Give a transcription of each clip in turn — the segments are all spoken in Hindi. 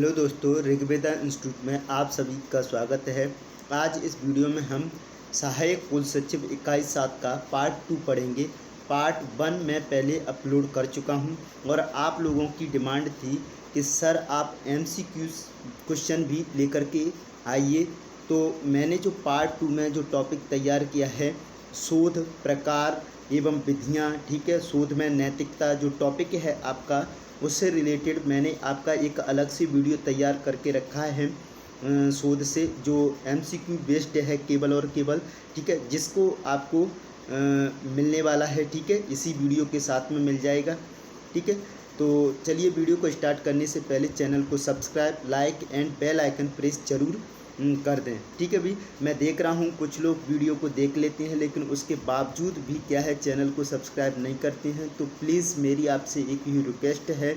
हेलो दोस्तों, ऋग्वेदा इंस्टीट्यूट में आप सभी का स्वागत है। आज इस वीडियो में हम सहायक कुल सचिव इकाई 7 का पार्ट 2 पढ़ेंगे। पार्ट 1 मैं पहले अपलोड कर चुका हूं और आप लोगों की डिमांड थी कि सर आप MCQs क्वेश्चन भी लेकर के आइए। तो मैंने जो पार्ट 2 में जो टॉपिक तैयार किया है, शोध प्रकार एवं विधियाँ, ठीक है, शोध में नैतिकता जो टॉपिक है आपका, उससे रिलेटेड मैंने आपका एक अलग से वीडियो तैयार करके रखा है शोध से, जो MCQ बेस्ड है केवल और केवल, ठीक है, जिसको आपको मिलने वाला है, ठीक है, इसी वीडियो के साथ में मिल जाएगा, ठीक है। तो चलिए वीडियो को स्टार्ट करने से पहले चैनल को subscribe, like and bell icon press जरूर कर दें, ठीक है। भी मैं देख रहा हूँ कुछ लोग वीडियो को देख लेते हैं लेकिन उसके बावजूद भी क्या है, चैनल को सब्सक्राइब नहीं करते हैं। तो प्लीज़ मेरी आपसे एक ही रिक्वेस्ट है,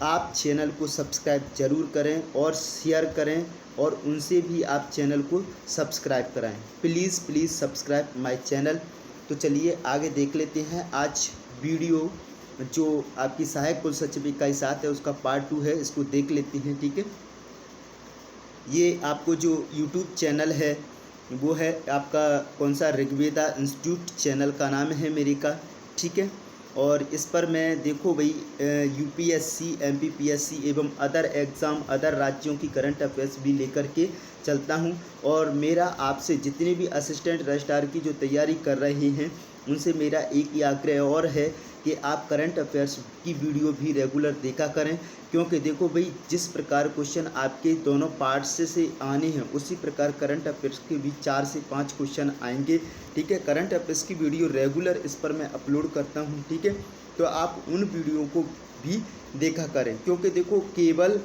आप चैनल को सब्सक्राइब ज़रूर करें और शेयर करें और उनसे भी आप चैनल को सब्सक्राइब कराएं। Please please subscribe my channel. तो चलिए आगे देख लेते हैं। आज वीडियो जो आपकी सहायक कुल सचिव इकाई 7 है उसका पार्ट 2 है, इसको देख लेते हैं, ठीक है। ये आपको जो यूट्यूब चैनल है वो है आपका कौन सा, ऋग्वेदा इंस्टीट्यूट चैनल का नाम है मेरे का, ठीक है। और इस पर मैं देखो भाई UPSC MPPSC एवं अदर एग्ज़ाम, अदर राज्यों की करंट अफेयर्स भी लेकर के चलता हूँ। और मेरा आपसे जितने भी असिस्टेंट रजिस्ट्रार की जो तैयारी कर रहे हैं उनसे मेरा एक ही आग्रह और है कि आप करंट अफेयर्स की वीडियो भी रेगुलर देखा करें, क्योंकि देखो भाई जिस प्रकार क्वेश्चन आपके दोनों पार्ट्स से आने हैं उसी प्रकार करंट अफेयर्स के भी 4 से 5 क्वेश्चन आएंगे, ठीक है। करंट अफेयर्स की वीडियो रेगुलर इस पर मैं अपलोड करता हूं, ठीक है। तो आप उन वीडियो को भी देखा करें, क्योंकि देखो केवल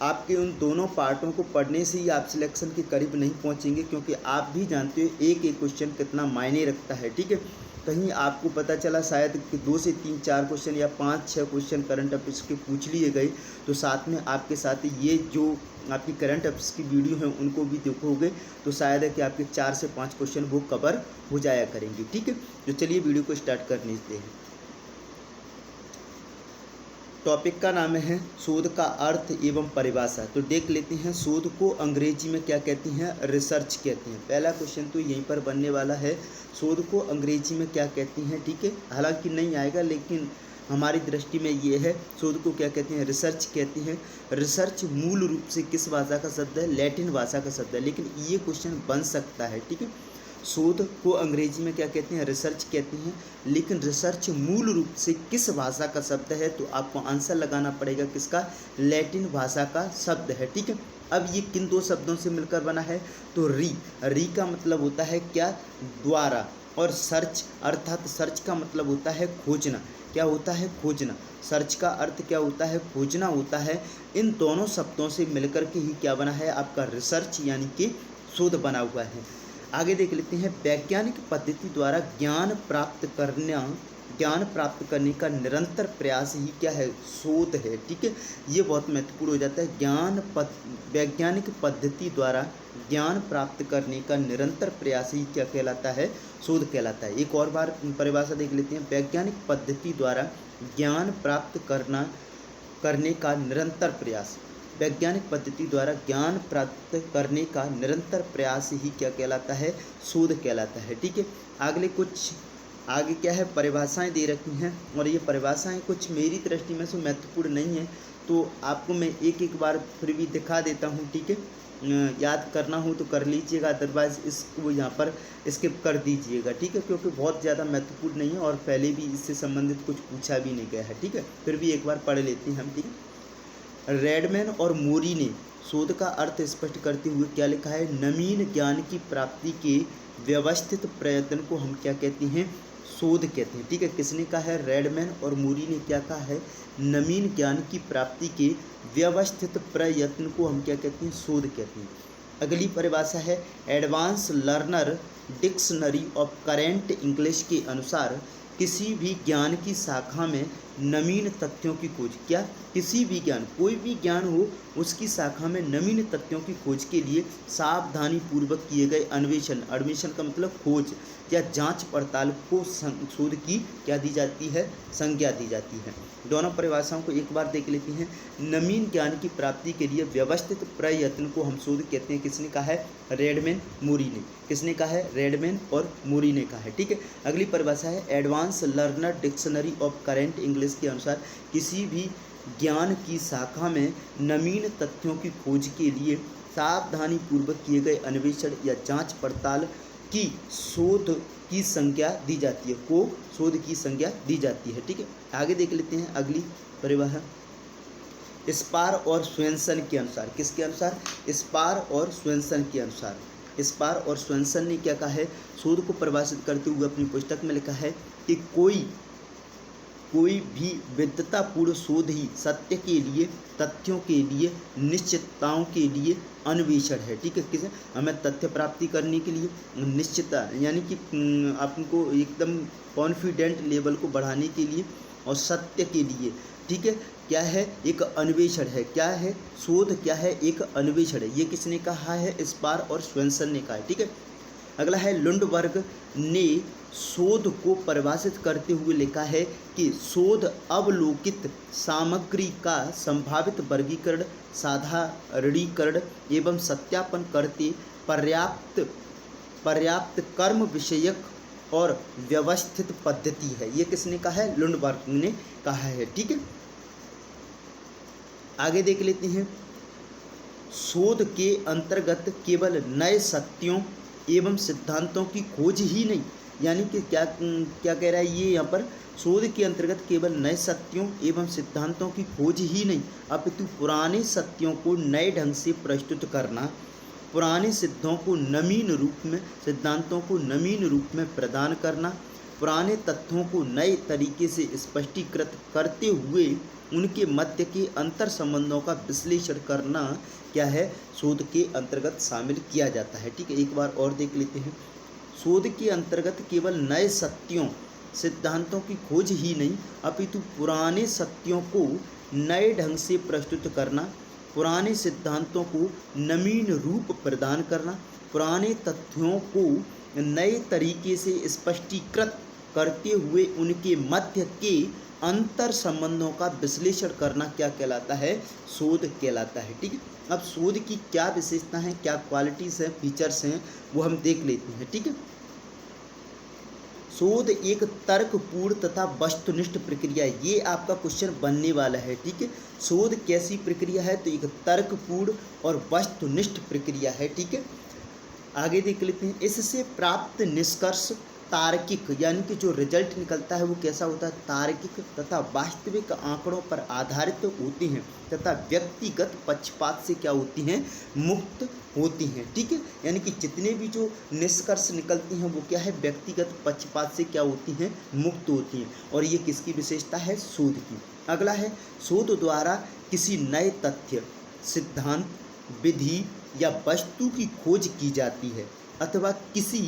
आपके उन दोनों पार्टों को पढ़ने से ही आप सिलेक्शन के करीब नहीं पहुंचेंगे, क्योंकि आप भी जानते हो एक एक क्वेश्चन कितना मायने रखता है, ठीक है। कहीं आपको पता चला शायद कि 2 से 3-4 क्वेश्चन या 5-6 क्वेश्चन करंट अफेयर्स के पूछ लिए गए, तो साथ में आपके साथ ये जो आपकी करंट अफेयर्स की वीडियो है उनको भी देखोगे तो शायद है कि आपके 4 से 5 क्वेश्चन वो कवर हो जाया करेंगे, ठीक है। तो चलिए वीडियो को स्टार्ट करने देते हैं। टॉपिक का नाम है शोध का अर्थ एवं परिभाषा। तो देख लेते हैं शोध को अंग्रेजी में क्या कहते हैं, रिसर्च कहते हैं। पहला क्वेश्चन तो यहीं पर बनने वाला है, शोध को अंग्रेजी में क्या कहते हैं, ठीक है। हालांकि नहीं आएगा लेकिन हमारी दृष्टि में ये है, शोध को क्या कहते हैं, रिसर्च कहते हैं। रिसर्च मूल रूप से किस भाषा का शब्द है, लैटिन भाषा का शब्द है, लेकिन ये क्वेश्चन बन सकता है, ठीक है। शोध को अंग्रेजी में क्या कहते हैं, रिसर्च कहते हैं, लेकिन रिसर्च मूल रूप से किस भाषा का शब्द है, तो आपको आंसर लगाना पड़ेगा किसका, लैटिन भाषा का शब्द है, ठीक है। अब ये किन दो शब्दों से मिलकर बना है, तो री का मतलब होता है क्या, द्वारा, और सर्च अर्थात सर्च का मतलब होता है खोजना। क्या होता है, खोजना। सर्च का अर्थ क्या होता है, खोजना होता है। इन दोनों शब्दों से मिलकर के ही क्या बना है, आपका रिसर्च यानी कि शोध बना हुआ है। आगे देख लेते हैं, वैज्ञानिक पद्धति द्वारा ज्ञान प्राप्त करने का निरंतर प्रयास ही क्या है, शोध है, ठीक है। ये बहुत महत्वपूर्ण हो जाता है। वैज्ञानिक पद्धति द्वारा ज्ञान प्राप्त करने का निरंतर प्रयास ही क्या कहलाता है, शोध कहलाता है। एक और बार परिभाषा देख लेते हैं, वैज्ञानिक पद्धति द्वारा ज्ञान प्राप्त करने का निरंतर प्रयास, वैज्ञानिक पद्धति द्वारा ज्ञान प्राप्त करने का निरंतर प्रयास ही क्या कहलाता है, शोध कहलाता है, ठीक है। आगे क्या है, परिभाषाएं दे रखी हैं और ये परिभाषाएं कुछ मेरी दृष्टि में से महत्वपूर्ण नहीं है, तो आपको मैं एक एक बार फिर भी दिखा देता हूँ, ठीक है। याद करना हो तो कर लीजिएगा, अदरवाइज़ इसको यहाँ पर स्किप कर दीजिएगा, ठीक है, क्योंकि बहुत ज़्यादा महत्वपूर्ण नहीं है और पहले भी इससे संबंधित कुछ पूछा भी नहीं गया है, ठीक है। फिर भी एक बार पढ़ लेते हैं हम, ठीक है। रेडमैन और मोरी ने शोध का अर्थ स्पष्ट करते हुए क्या लिखा है, नवीन ज्ञान की प्राप्ति के व्यवस्थित प्रयत्न को हम क्या कहते हैं, शोध कहते हैं, ठीक है। किसने कहा है, रेडमैन और मोरी ने क्या कहा है, नवीन ज्ञान की प्राप्ति के व्यवस्थित प्रयत्न को हम क्या कहते हैं, शोध कहते हैं। अगली परिभाषा है, advance learner dictionary of current English के अनुसार किसी भी ज्ञान की शाखा में नवीन तथ्यों की खोज। क्या, किसी भी ज्ञान, कोई भी ज्ञान हो उसकी शाखा में नवीन तथ्यों की खोज के लिए सावधानी पूर्वक किए गए अन्वेषण, अन्वेषण का मतलब खोज, या जांच पड़ताल को शोध की क्या दी जाती है, संज्ञा दी जाती है। दोनों परिभाषाओं को एक बार देख लेते हैं। नवीन ज्ञान की प्राप्ति के लिए व्यवस्थित प्रयत्न को हम शोध कहते हैं। किसने कहा है? रेडमैन मूरी ने। किसने कहा है? रेडमैन और मूरी ने कहा है। ठीक है, अगली परिभाषा है advance learner dictionary of current English के अनुसार किसी भी ज्ञान की शाखा में नवीन तथ्यों की खोज के लिए सावधानी पूर्वक किए गए अन्वेषण या जांच पड़ताल की शोध की संज्ञा दी जाती है, को शोध की संज्ञा दी जाती है। ठीक है, आगे देख लेते हैं अगली परिभाषा स्पार और स्वेंसन के अनुसार। किसके अनुसार? स्पार और स्वेंसन के अनुसार। स्पार और स्वेंसन ने क्या कहा है? शोध को परिभाषित करते हुए अपनी पुस्तक में लिखा है कि कोई भी विद्वतापूर्ण शोध ही सत्य के लिए, तथ्यों के लिए, निश्चितताओं के लिए अन्वेषण है। ठीक है, किसे? हमें तथ्य प्राप्ति करने के लिए निश्चितता यानी कि आपको एकदम कॉन्फिडेंट लेवल को बढ़ाने के लिए और सत्य के लिए। ठीक है, क्या है? एक अन्वेषण है। क्या है? शोध क्या है? एक अन्वेषण है। ये किसने कहा है? स्पार और स्वेंसन ने कहा है। ठीक है, अगला है लुंडबर्ग ने शोध को परिभाषित करते हुए लिखा है कि शोध अवलोकित सामग्री का संभावित वर्गीकरण, साधारणीकरण एवं सत्यापन करते पर्याप्त कर्म विषयक और व्यवस्थित पद्धति है। ये किसने कहा है? लुंडबर्ग ने कहा है। ठीक है, आगे देख लेते हैं। शोध के अंतर्गत केवल नए सत्यों एवं सिद्धांतों की खोज ही नहीं, यानी कि क्या कह रहा है ये यहाँ पर? शोध के अंतर्गत केवल नए सत्यों एवं सिद्धांतों की खोज ही नहीं, अपितु पुराने सत्यों को नए ढंग से प्रस्तुत करना, पुराने सिद्धांतों को नवीन रूप में प्रदान करना, पुराने तथ्यों को नए तरीके से स्पष्टीकृत करते हुए उनके मध्य के अंतर संबंधों का विश्लेषण करना क्या है? शोध के अंतर्गत शामिल किया जाता है। ठीक है, एक बार और देख लेते हैं। शोध के अंतर्गत केवल नए सत्यों सिद्धांतों की खोज ही नहीं, अपितु पुराने सत्यों को नए ढंग से प्रस्तुत करना, पुराने सिद्धांतों को नवीन रूप प्रदान करना, पुराने तथ्यों को नए तरीके से स्पष्टीकृत करते हुए उनके मध्य के अंतर संबंधों का विश्लेषण करना क्या कहलाता है? शोध कहलाता है। ठीक है, अब शोध की क्या विशेषता है, क्या क्वालिटीज़ हैं, फीचर्स हैं, वो हम देख लेते हैं। ठीक है, शोध एक तर्कपूर्ण तथा वस्तुनिष्ठ प्रक्रिया है। ये आपका क्वेश्चन बनने वाला है। ठीक है, शोध कैसी प्रक्रिया है? तो एक तर्कपूर्ण और वस्तुनिष्ठ प्रक्रिया है। ठीक है, आगे देख लेते हैं। इससे प्राप्त निष्कर्ष तार्किक, यानी कि जो रिजल्ट निकलता है वो कैसा होता है? तार्किक तथा वास्तविक आंकड़ों पर आधारित होती हैं तथा व्यक्तिगत पक्षपात से क्या होती हैं? मुक्त होती हैं। ठीक है, यानी कि जितने भी जो निष्कर्ष निकलती हैं वो क्या है? व्यक्तिगत पक्षपात से क्या होती हैं? मुक्त होती हैं। और ये किसकी विशेषता है? शोध की। अगला है शोध द्वारा किसी नए तथ्य, सिद्धांत, विधि या वस्तु की खोज की जाती है अथवा किसी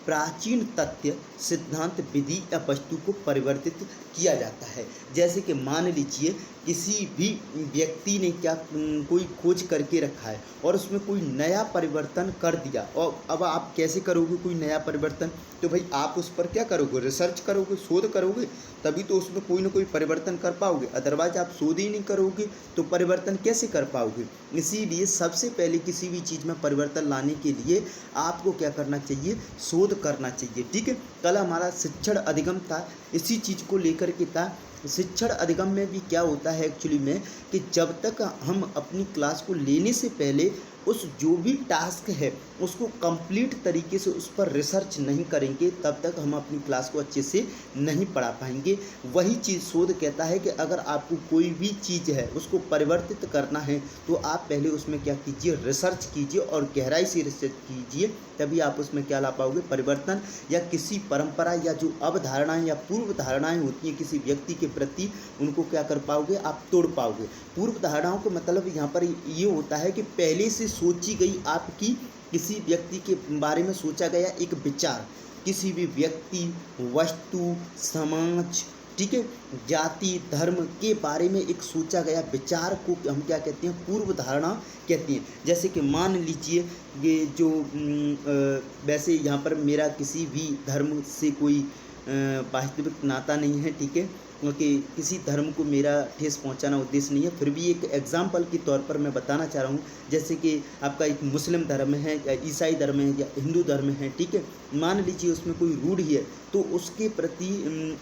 प्राचीन तथ्य, सिद्धांत, विधि या वस्तु को परिवर्तित किया जाता है। जैसे कि मान लीजिए किसी भी व्यक्ति ने क्या कोई खोज करके रखा है और उसमें कोई नया परिवर्तन कर दिया, और अब आप कैसे करोगे कोई नया परिवर्तन? तो भाई आप उस पर क्या करोगे? रिसर्च करोगे, शोध करोगे, तभी तो उसमें कोई ना कोई परिवर्तन कर पाओगे। अदरवाइज आप शोध ही नहीं करोगे तो परिवर्तन कैसे कर पाओगे? इसीलिए सबसे पहले किसी भी चीज़ में परिवर्तन लाने के लिए आपको क्या करना चाहिए? शोध करना चाहिए। ठीक है, कल हमारा शिक्षण अधिगम था, इसी चीज़ को लेकर के था। शिक्षण अधिगम में भी क्या होता है एक्चुअली में कि जब तक हम अपनी क्लास को लेने से पहले उस जो भी टास्क है उसको कंप्लीट तरीके से उस पर रिसर्च नहीं करेंगे तब तक हम अपनी क्लास को अच्छे से नहीं पढ़ा पाएंगे। वही चीज़ शोध कहता है कि अगर आपको कोई भी चीज़ है उसको परिवर्तित करना है तो आप पहले उसमें क्या कीजिए? रिसर्च कीजिए और गहराई से रिसर्च कीजिए, तभी आप उसमें क्या ला पाओगे? परिवर्तन या किसी परंपरा या जो अवधारणाएँ या पूर्व धारणाएँ होती हैं किसी व्यक्ति के प्रति, उनको क्या कर पाओगे? आप तोड़ पाओगे। पूर्व धारणाओं का मतलब यहाँ पर ये होता है कि पहले से सोची गई आपकी किसी व्यक्ति के बारे में सोचा गया एक विचार, किसी भी व्यक्ति, वस्तु, समाज ठीक है। जाति धर्म के बारे में एक सोचा गया विचार को हम क्या कहते हैं, पूर्व धारणा कहते हैं। जैसे कि मान लीजिए ये जो वैसे यहाँ पर मेरा किसी भी धर्म से कोई वास्तविक नाता नहीं है, ठीक है, क्योंकि किसी धर्म को मेरा ठेस पहुंचाना उद्देश्य नहीं है, फिर भी एक एग्जाम्पल के तौर पर मैं बताना चाह रहा हूँ। जैसे कि आपका एक मुस्लिम धर्म है या ईसाई धर्म है या हिंदू धर्म है, ठीक है, मान लीजिए उसमें कोई रूढ़ है तो उसके प्रति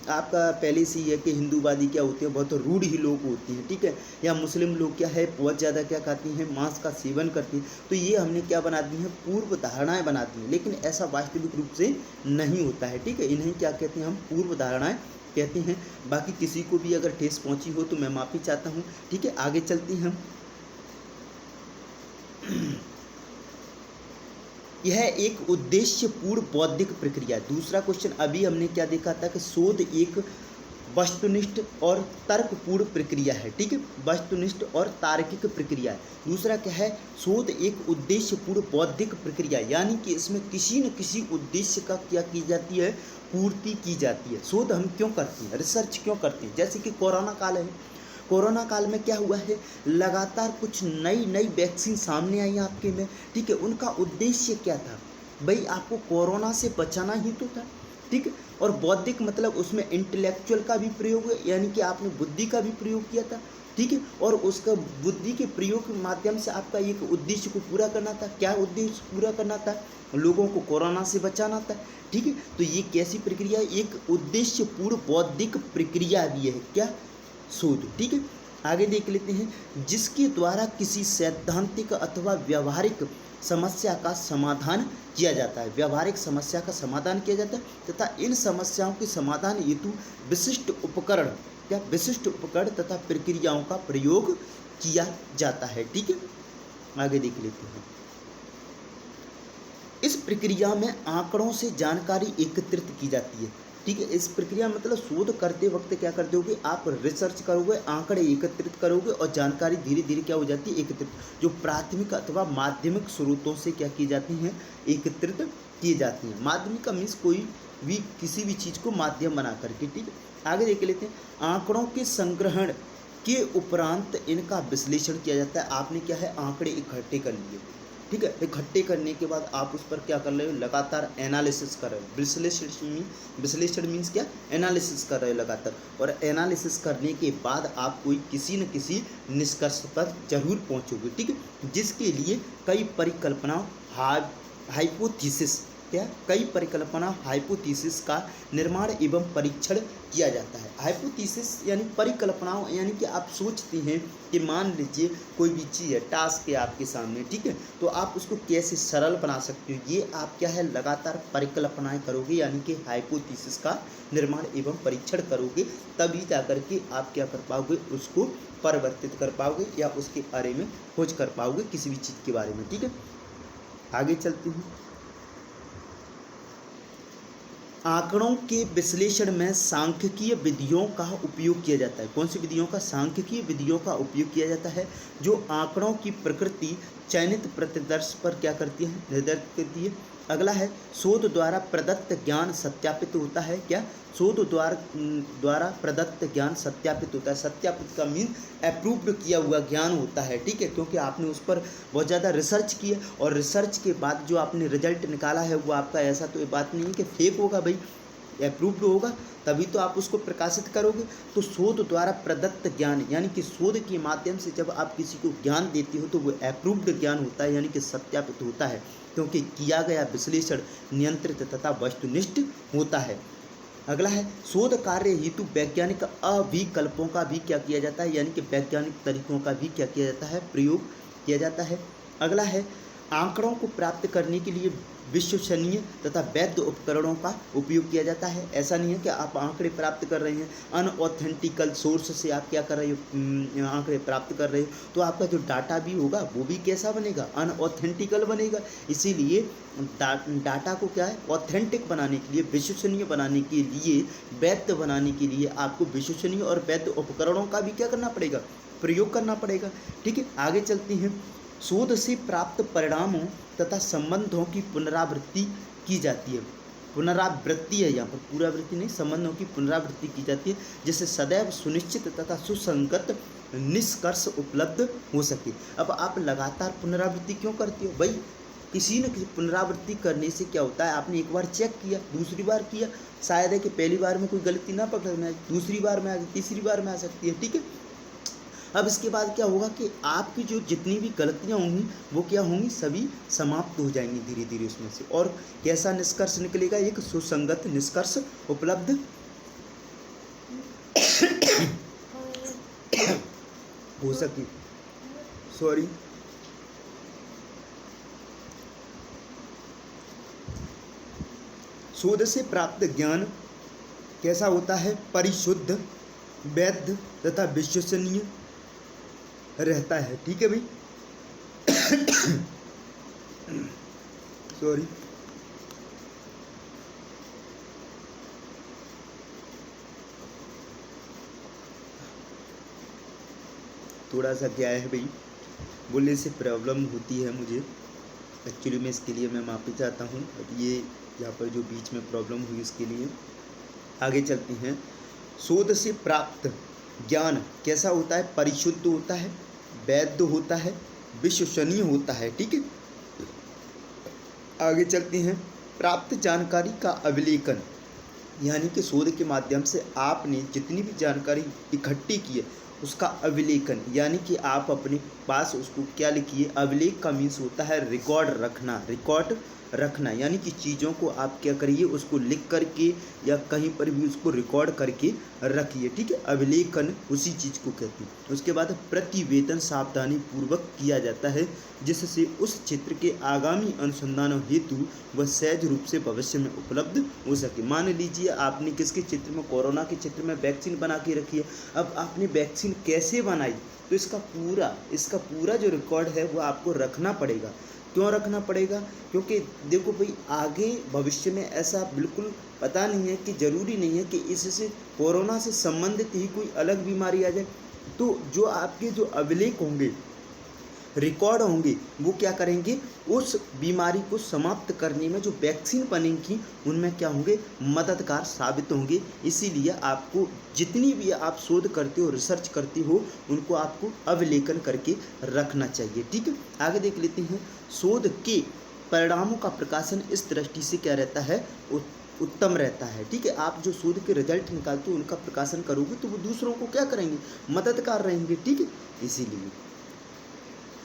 आपका पहले से ही है कि हिंदूवादी क्या होते हैं, बहुत रूढ़ ही लोग होते हैं, ठीक है, या मुस्लिम लोग क्या है, बहुत ज़्यादा क्या खाती हैं, मांस का सेवन करती हैं। तो ये हमने क्या बना दी है, पूर्व धारणाएँ बना दी हैं, लेकिन ऐसा वास्तविक रूप से नहीं होता है, ठीक है। इन्हें क्या कहते हैं, हम पूर्व धारणाएँ कहते हैं। बाकी किसी को भी अगर ठेस पहुंची हो तो मैं माफ़ी चाहता हूं, ठीक है। आगे चलते हैं हम। यह एक उद्देश्यपूर्ण बौद्धिक प्रक्रिया। दूसरा क्वेश्चन अभी हमने क्या देखा था कि शोध एक वस्तुनिष्ठ और तर्कपूर्ण प्रक्रिया है, ठीक है, वस्तुनिष्ठ और तार्किक प्रक्रिया है। दूसरा क्या है, शोध एक उद्देश्यपूर्ण बौद्धिक प्रक्रिया, यानी कि इसमें किसी न किसी उद्देश्य का क्या की जाती है, पूर्ति की जाती है। शोध हम क्यों करते हैं, रिसर्च क्यों करते हैं। जैसे कि कोरोना काल है, कोरोना काल में क्या हुआ है, लगातार कुछ नई नई वैक्सीन सामने आई आपके में, ठीक है। उनका उद्देश्य क्या था, भाई आपको कोरोना से बचाना ही तो था, ठीक है। और बौद्धिक मतलब उसमें इंटेलेक्चुअल का भी प्रयोग है, यानी कि आपने बुद्धि का भी प्रयोग किया था, ठीक है। और उसका बुद्धि के प्रयोग के माध्यम से आपका एक उद्देश्य को पूरा करना था। क्या उद्देश्य पूरा करना था, लोगों को कोरोना से बचाना था, ठीक है। तो ये कैसी प्रक्रिया है, एक उद्देश्यपूर्ण बौद्धिक प्रक्रिया भी है, क्या, शोध, ठीक है। आगे देख लेते हैं, जिसके द्वारा किसी सैद्धांतिक अथवा व्यवहारिक समस्या का समाधान किया जाता है, व्यवहारिक समस्या का समाधान किया जाता है तथा इन समस्याओं के समाधान हेतु विशिष्ट उपकरण, क्या, विशिष्ट उपकरण तथा प्रक्रियाओं का प्रयोग किया जाता है, ठीक है। आगे देख लेते हैं। इस प्रक्रिया में आंकड़ों से जानकारी एकत्रित की जाती है, ठीक है। इस प्रक्रिया मतलब शोध करते वक्त क्या करते होगे, आप रिसर्च करोगे, आंकड़े एकत्रित करोगे और जानकारी धीरे धीरे क्या हो जाती है, एकत्रित, जो प्राथमिक अथवा माध्यमिक स्रोतों से क्या की जाती हैं, एकत्रित की जाती हैं। माध्यमिक का मीन्स कोई भी किसी भी चीज़ को माध्यम बना करके, ठीक है। आगे देख लेते हैं, आंकड़ों के संग्रहण के उपरांत इनका विश्लेषण किया जाता है। आपने क्या है, आंकड़े इकट्ठे कर लिए, ठीक है। इकट्ठे करने के बाद आप उस पर क्या कर रहे हो, लगातार एनालिसिस कर रहे हो। विश्लेषण मीन्स क्या, एनालिसिस कर रहे हो लगातार, और एनालिसिस करने के बाद आप कोई किसी न किसी निष्कर्ष पर जरूर पहुंचोगे, ठीक है। जिसके लिए कई परिकल्पना, हाइपोथेसिस, क्या, कई परिकल्पना हाइपोथेसिस का निर्माण एवं परीक्षण किया जाता है। हाइपोथेसिस यानी परिकल्पनाओं, यानी कि आप सोचते हैं कि मान लीजिए कोई भी चीज़ है, टास्क है आपके सामने, ठीक है, तो आप उसको कैसे सरल बना सकते हो, ये आप क्या है, लगातार परिकल्पनाएं करोगे, यानी कि हाइपोथेसिस का निर्माण एवं परीक्षण करोगे, तभी जाकर के आप क्या कर पाओगे, उसको परिवर्तित कर पाओगे या उसके बारे में खोज कर पाओगे किसी भी चीज़ के बारे में, ठीक है। आगे चलते हैं। आंकड़ों के विश्लेषण में सांख्यिकीय विधियों का उपयोग किया जाता है। कौन सी विधियों का, सांख्यिकीय विधियों का उपयोग किया जाता है, जो आंकड़ों की प्रकृति चयनित प्रतिदर्श पर क्या करती है, निर्धारित करती है। अगला है, शोध द्वारा प्रदत्त ज्ञान सत्यापित होता है, क्या, शोध द्वारा प्रदत्त ज्ञान सत्यापित होता है। सत्यापित का मीन अप्रूव्ड किया हुआ ज्ञान होता है, ठीक है, क्योंकि आपने उस पर बहुत ज़्यादा रिसर्च किया और रिसर्च के बाद जो आपने रिजल्ट निकाला है वो आपका ऐसा तो ये बात नहीं है कि फेक होगा, भाई अप्रूव्ड होगा तभी तो आप उसको प्रकाशित करोगे। तो शोध द्वारा प्रदत्त ज्ञान, यानी कि शोध के माध्यम से जब आप किसी को ज्ञान देते हो तो वो अप्रूव्ड ज्ञान होता है, यानी कि सत्यापित होता है, क्योंकि किया गया विश्लेषण नियंत्रित तथा वस्तुनिष्ठ होता है। अगला है, शोध कार्य हेतु वैज्ञानिक अभिकल्पों का भी क्या किया जाता है, यानी कि वैज्ञानिक तरीकों का भी क्या किया जाता है, प्रयोग किया जाता है। अगला है, आंकड़ों को प्राप्त करने के लिए विश्वसनीय तथा वैध उपकरणों का उपयोग किया जाता है। ऐसा नहीं है कि आप आंकड़े प्राप्त कर रहे हैं अनऑथेंटिकल सोर्स से, आप क्या कर रहे हो, आंकड़े प्राप्त कर रहे हो, तो आपका जो डाटा भी होगा वो भी कैसा बनेगा, अनऑथेंटिकल बनेगा। इसीलिए डाटा को क्या है, ऑथेंटिक बनाने के लिए, विश्वसनीय बनाने के लिए, वैध बनाने के लिए आपको विश्वसनीय और वैध उपकरणों का भी क्या करना पड़ेगा, प्रयोग करना पड़ेगा, ठीक है। आगे चलते हैं। शोध से प्राप्त परिणामों तथा संबंधों की पुनरावृत्ति की जाती है। पुनरावृत्ति है, यहाँ पर पुनरावृत्ति नहीं, संबंधों की पुनरावृत्ति की जाती है, जिससे सदैव सुनिश्चित तथा सुसंगत निष्कर्ष उपलब्ध हो सके। अब आप लगातार पुनरावृत्ति क्यों करते हो भाई? किसी न किसी पुनरावृत्ति करने से क्या होता है, आपने एक बार चेक किया, दूसरी बार किया, शायद है कि पहली बार में कोई गलती ना पकड़ में आए, दूसरी बार में आ गई, तीसरी बार में आ सकती है, ठीक है। अब इसके बाद क्या होगा कि आपकी जो जितनी भी गलतियां होंगी वो क्या होंगी, सभी समाप्त हो जाएंगी धीरे धीरे उसमें से, और कैसा निष्कर्ष निकलेगा, एक सुसंगत निष्कर्ष उपलब्ध हो सके। सॉरी, शोध से प्राप्त ज्ञान कैसा होता है, परिशुद्ध, वैध तथा विश्वसनीय रहता है, ठीक है भाई। सॉरी, थोड़ा सा क्या है भाई, बोलने से प्रॉब्लम होती है मुझे एक्चुअली में, इसके लिए मैं माफ़ी चाहता हूँ। अब ये यहाँ पर जो बीच में प्रॉब्लम हुई इसके लिए आगे चलते हैं। शोध से प्राप्त ज्ञान कैसा होता है, परिशुद्ध होता है, वैध होता है, विश्वसनीय होता है, ठीक है। आगे चलते हैं। प्राप्त जानकारी का अवलोकन, यानी कि शोध के माध्यम से आपने जितनी भी जानकारी इकट्ठी की है उसका अवलोकन, यानी कि आप अपने पास उसको क्या लिखिए, अवलेख का मीन्स होता है रिकॉर्ड रखना, रिकॉर्ड रखना, यानी कि चीज़ों को आप क्या करिए, उसको लिख करके या कहीं पर भी उसको रिकॉर्ड करके रखिए, ठीक है। अवलेखन उसी चीज़ को कहते हैं। उसके बाद प्रतिवेदन सावधानी पूर्वक किया जाता है, जिससे उस क्षेत्र के आगामी अनुसंधानों हेतु वह सहज रूप से भविष्य में उपलब्ध हो सके। मान लीजिए आपने किसके क्षेत्र में, कोरोना के क्षेत्र में वैक्सीन बना के रखी है। अब आपने वैक्सीन कैसे बनाई, तो इसका पूरा जो रिकॉर्ड है वो आपको रखना पड़ेगा। क्यों रखना पड़ेगा, क्योंकि देखो भाई आगे भविष्य में ऐसा बिल्कुल पता नहीं है कि ज़रूरी नहीं है कि इससे कोरोना से संबंधित ही कोई अलग बीमारी आ जाए, तो जो आपके जो अभिलेख होंगे, रिकॉर्ड होंगे, वो क्या करेंगे, उस बीमारी को समाप्त करने में जो वैक्सीन बनेंगी उनमें क्या होंगे, मददगार साबित होंगे। इसीलिए आपको जितनी भी आप शोध करते हो, रिसर्च करते हो, उनको आपको अवलोकन करके रखना चाहिए, ठीक है। आगे देख लेते हैं। शोध के परिणामों का प्रकाशन इस दृष्टि से क्या रहता है, उत्तम रहता है, ठीक है। आप जो शोध के रिजल्ट निकालते हो उनका प्रकाशन करोगे तो वो दूसरों को क्या करेंगे, मददगार रहेंगे, ठीक है। इसीलिए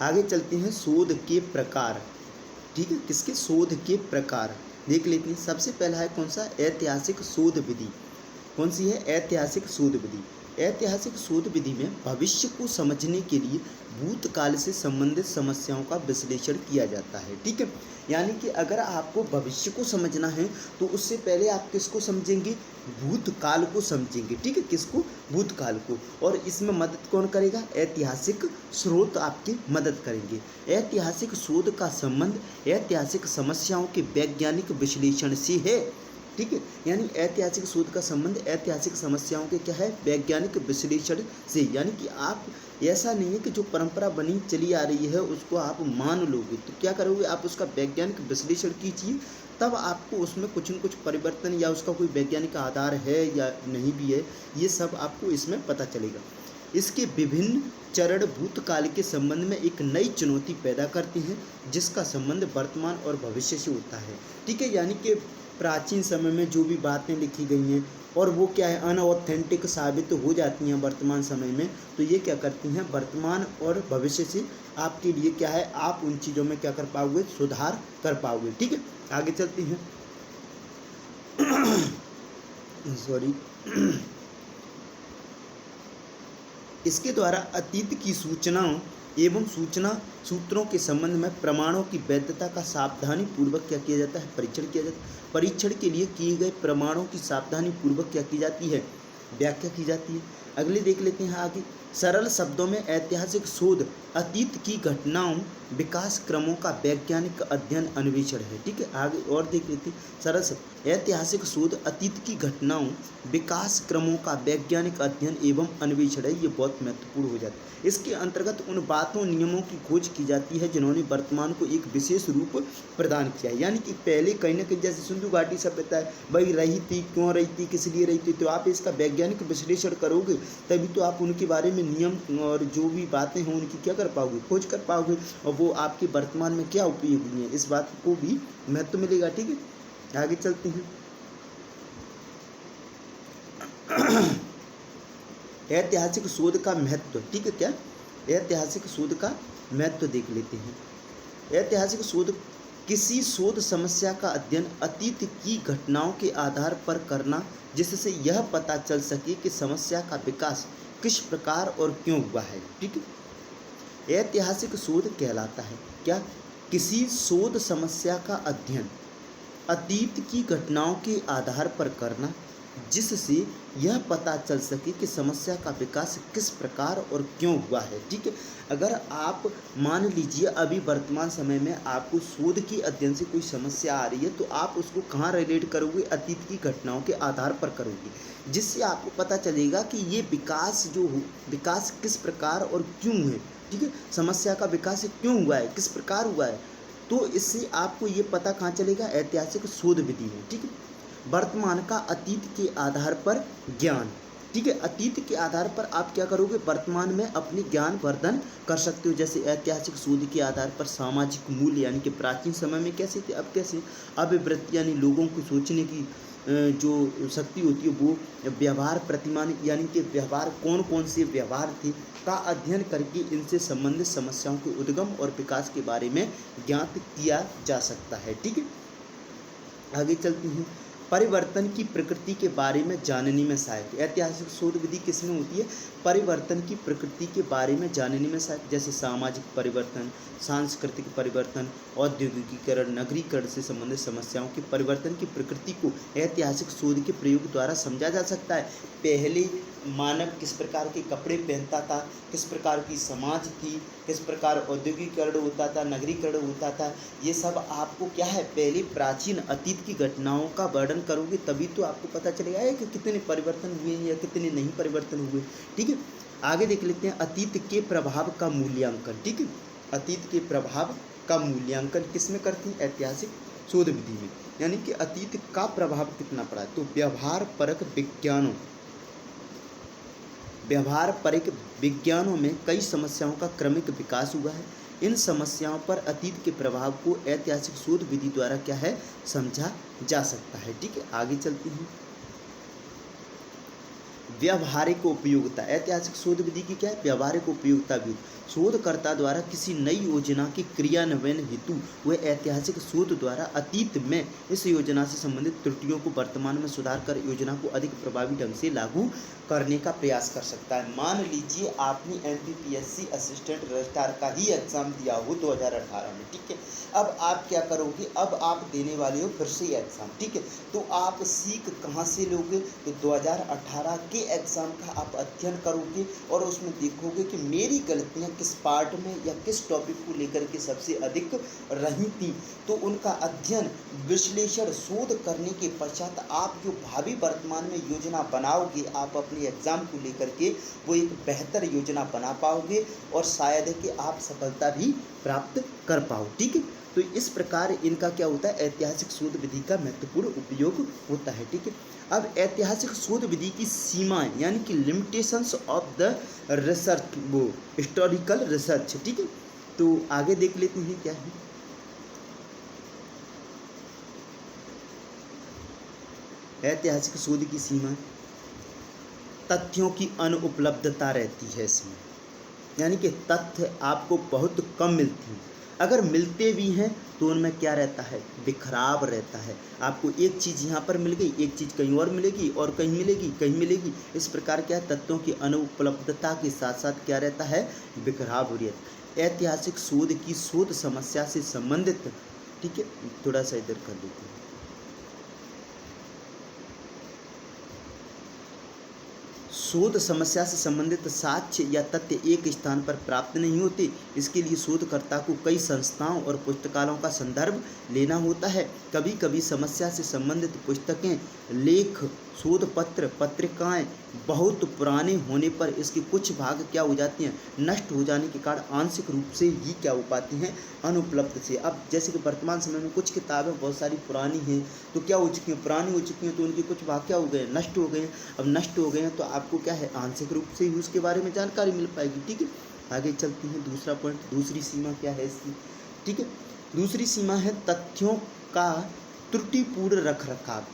आगे चलते हैं। शोध के प्रकार, ठीक है, किसके, शोध के प्रकार देख लेते हैं। सबसे पहला है कौन सा, ऐतिहासिक शोध विधि। कौन सी है, ऐतिहासिक शोध विधि। ऐतिहासिक शोध विधि में भविष्य को समझने के लिए भूतकाल से संबंधित समस्याओं का विश्लेषण किया जाता है, ठीक है। यानी कि अगर आपको भविष्य को समझना है तो उससे पहले आप किसको समझेंगे, भूतकाल को समझेंगे, ठीक है। किसको, भूतकाल को। और इसमें मदद कौन करेगा, ऐतिहासिक स्रोत आपकी मदद करेंगे। ऐतिहासिक शोध का संबंध ऐतिहासिक समस्याओं के वैज्ञानिक विश्लेषण से है, ठीक है। यानी ऐतिहासिक शोध का संबंध ऐतिहासिक समस्याओं के क्या है, वैज्ञानिक विश्लेषण से। यानी कि आप, ऐसा नहीं है कि जो परंपरा बनी चली आ रही है उसको आप मान लोगे, तो क्या करोगे, आप उसका वैज्ञानिक विश्लेषण कीजिए, तब आपको उसमें कुछ न कुछ परिवर्तन या उसका कोई वैज्ञानिक आधार है या नहीं भी है, ये सब आपको इसमें पता चलेगा। इसके विभिन्न चरण भूतकाल के संबंध में एक नई चुनौती पैदा करते हैं, जिसका संबंध वर्तमान और भविष्य से होता है, ठीक है। यानी कि प्राचीन समय में जो भी बातें लिखी गई हैं और वो क्या है, अनऑथेंटिक साबित हो जाती हैं वर्तमान समय में, तो ये क्या करती हैं, वर्तमान और भविष्य से आपके लिए क्या है, आप उन चीज़ों में क्या कर पाओगे, सुधार कर पाओगे, ठीक है। आगे चलते हैं। सॉरी। इसके द्वारा अतीत की सूचनाओं एवं सूचना सूत्रों के संबंध में प्रमाणों की वैधता का सावधानी पूर्वक क्या किया जाता है, परीक्षण किया जाता है। परीक्षण के लिए किए गए प्रमाणों की सावधानी पूर्वक क्या की जाती है, व्याख्या की जाती है। अगले देख लेते हैं आगे। सरल शब्दों में ऐतिहासिक शोध अतीत की घटनाओं विकास क्रमों का वैज्ञानिक अध्ययन अन्वेषण है। ठीक है, आगे और देख लेते हैं। सरल शब्द ऐतिहासिक शोध अतीत की घटनाओं विकास क्रमों का वैज्ञानिक अध्ययन एवं अन्वेषण है। ये बहुत महत्वपूर्ण हो जाता है। इसके अंतर्गत उन बातों नियमों की खोज की जाती है जिन्होंने वर्तमान को एक विशेष रूप प्रदान किया है। यानी कि पहले कहीं ना कहीं जैसे सिंधु घाटी सभ्यता है भाई, रही थी, क्यों रही थी, किस लिए रही थी, तो आप इसका वैज्ञानिक विश्लेषण करोगे तभी तो आप उनके बारे में नियम और जो भी बातें हैं उनकी क्या कर पाओगे, खोज कर पाओगे, और वो आपके वर्तमान में क्या उपयोगी है इस बात को भी महत्व मिलेगा। ठीक है, आगे चलते हैं। ऐतिहासिक शोध का महत्व। ठीक है, क्या ऐतिहासिक शोध का महत्व देख लेते हैं। ऐतिहासिक शोध किसी शोध समस्या का अध्ययन अतीत की घटनाओं के आधार पर करना जिससे यह पता चल सके कि समस्या का विकास किस प्रकार और क्यों हुआ है। ठीक है, ऐतिहासिक शोध कहलाता है क्या, किसी शोध समस्या का अध्ययन अतीत की घटनाओं के आधार पर करना जिससे यह पता चल सके कि समस्या का विकास किस प्रकार और क्यों हुआ है। ठीक है, अगर आप मान लीजिए अभी वर्तमान समय में आपको शोध के अध्ययन से कोई समस्या आ रही है तो आप उसको कहाँ रिलेट करोगे, अतीत की घटनाओं के आधार पर करोगे, जिससे आपको पता चलेगा कि ये विकास किस प्रकार और क्यों है। ठीक है, समस्या का विकास क्यों हुआ है, किस प्रकार हुआ है, तो इससे आपको ये पता कहाँ चलेगा, ऐतिहासिक शोध विधि में। ठीक है, वर्तमान का अतीत के आधार पर ज्ञान। ठीक है, अतीत के आधार पर आप क्या करोगे, वर्तमान में अपनी ज्ञान वर्धन कर सकते हो। जैसे ऐतिहासिक शोध के आधार पर सामाजिक मूल्य, यानी कि प्राचीन समय में कैसे थे, अब कैसे, अभिवृत्ति यानी लोगों को सोचने की जो शक्ति होती है वो, व्यवहार प्रतिमान यानी कि व्यवहार कौन कौन से व्यवहार थे का अध्ययन करके इनसे संबंधित समस्याओं के उद्गम और विकास के बारे में ज्ञात किया जा सकता है। ठीक है, आगे चलते हैं। परिवर्तन की प्रकृति के बारे में जानने में सहायक। ऐतिहासिक शोध विधि किसमें होती है, परिवर्तन की प्रकृति के बारे में जानने में सहायक। जैसे सामाजिक परिवर्तन, सांस्कृतिक परिवर्तन, औद्योगिकीकरण, नगरीकरण से संबंधित समस्याओं के परिवर्तन की प्रकृति को ऐतिहासिक शोध के प्रयोग द्वारा समझा जा सकता है। पहले मानव किस प्रकार के कपड़े पहनता था, किस प्रकार की समाज थी, किस प्रकार औद्योगिकरण होता था, नगरीकरण होता था, ये सब आपको क्या है, पहले प्राचीन अतीत की घटनाओं का वर्णन करोगे तभी तो आपको पता चलेगा कि कितने परिवर्तन हुए या कितने नहीं परिवर्तन हुए। ठीक है, आगे देख लेते हैं। अतीत के प्रभाव का मूल्यांकन। ठीक है, अतीत के प्रभाव का मूल्यांकन किसमें करते हैं, ऐतिहासिक शोध विधि में। यानी कि अतीत का प्रभाव कितना पड़ा है, तो व्यवहार परक विज्ञानों में कई समस्याओं का क्रमिक विकास हुआ है। इन समस्याओं पर अतीत के प्रभाव को ऐतिहासिक शोध विधि द्वारा क्या है, समझा जा सकता है। ठीक है, आगे चलते हैं। व्यावहारिक उपयोगिता। ऐतिहासिक शोध विधि की क्या है, व्यावहारिक उपयोगिता भी। शोधकर्ता द्वारा किसी नई योजना के क्रियान्वयन हेतु वह ऐतिहासिक शोध द्वारा अतीत में इस योजना से संबंधित त्रुटियों को वर्तमान में सुधार कर योजना को अधिक प्रभावी ढंग से लागू करने का प्रयास कर सकता है। मान लीजिए आपने MPPSC असिस्टेंट रजिस्ट्रार का ही एग्जाम दिया हो 2018 में। ठीक है, अब आप क्या करोगे, अब आप देने वाले हो फिर से एग्जाम। ठीक है, तो आप सीख कहाँ से लोगे, तो 2018 के एग्जाम का आप अध्ययन करोगे और उसमें देखोगे कि मेरी गलतियाँ किस पार्ट में या किस टॉपिक को लेकर के सबसे अधिक रही थी। तो उनका अध्ययन, विश्लेषण, शोध करने के पश्चात आप जो भावी वर्तमान में योजना बनाओगे, आप अपने एग्जाम को लेकर के वो एक बेहतर योजना बना पाओगे और शायद है कि आप सफलता भी प्राप्त कर पाओ। ठीक है, तो इस प्रकार इनका क्या होता है, ऐतिहासिक शोध विधि का महत्वपूर्ण उपयोग होता है। ठीक है, अब ऐतिहासिक शोध विधि की सीमाएं यानी कि लिमिटेशंस ऑफ द रिसर्च, वो हिस्टोरिकल रिसर्च। ठीक है, तो आगे देख लेते हैं क्या है। ऐतिहासिक शोध की सीमा, तथ्यों की अनुपलब्धता रहती है इसमें, यानी कि तथ्य आपको बहुत कम मिलती हैं। अगर मिलते भी हैं तो उनमें क्या रहता है, बिखराव रहता है। आपको एक चीज़ यहाँ पर मिल गई, एक चीज़ कहीं और मिलेगी और कहीं मिलेगी, कहीं मिलेगी। इस प्रकार क्या है, तथ्यों की अनुपलब्धता के साथ साथ क्या रहता है, बिखराव हो रही है। ऐतिहासिक शोध की शोध समस्या से संबंधित, ठीक है, थोड़ा सा इधर कर लेते हैं। शोध समस्या से संबंधित साक्ष्य या तथ्य एक स्थान पर प्राप्त नहीं होते। इसके लिए शोधकर्ता को कई संस्थाओं और पुस्तकालयों का संदर्भ लेना होता है। कभी कभी समस्या से संबंधित पुस्तकें, लेख, शोध पत्र, पत्रिकाएं बहुत पुराने होने पर इसके कुछ भाग क्या हो जाती हैं, नष्ट हो जाने के कारण आंशिक रूप से ही क्या हो पाती हैं, अनुपलब्ध से। अब जैसे कि वर्तमान समय में कुछ किताबें बहुत सारी पुरानी हैं तो क्या हो चुकी हैं, पुरानी हो चुकी हैं, तो उनके कुछ भाग क्या हो गए, नष्ट हो गए हैं। अब नष्ट हो गए हैं तो आपको क्या है, आंशिक रूप से ही उसके बारे में जानकारी मिल पाएगी। ठीक है, आगे चलती हैं। दूसरा पॉइंट, दूसरी सीमा क्या है इसकी। ठीक है, दूसरी सीमा है तथ्यों का त्रुटिपूर्ण रख रखाव।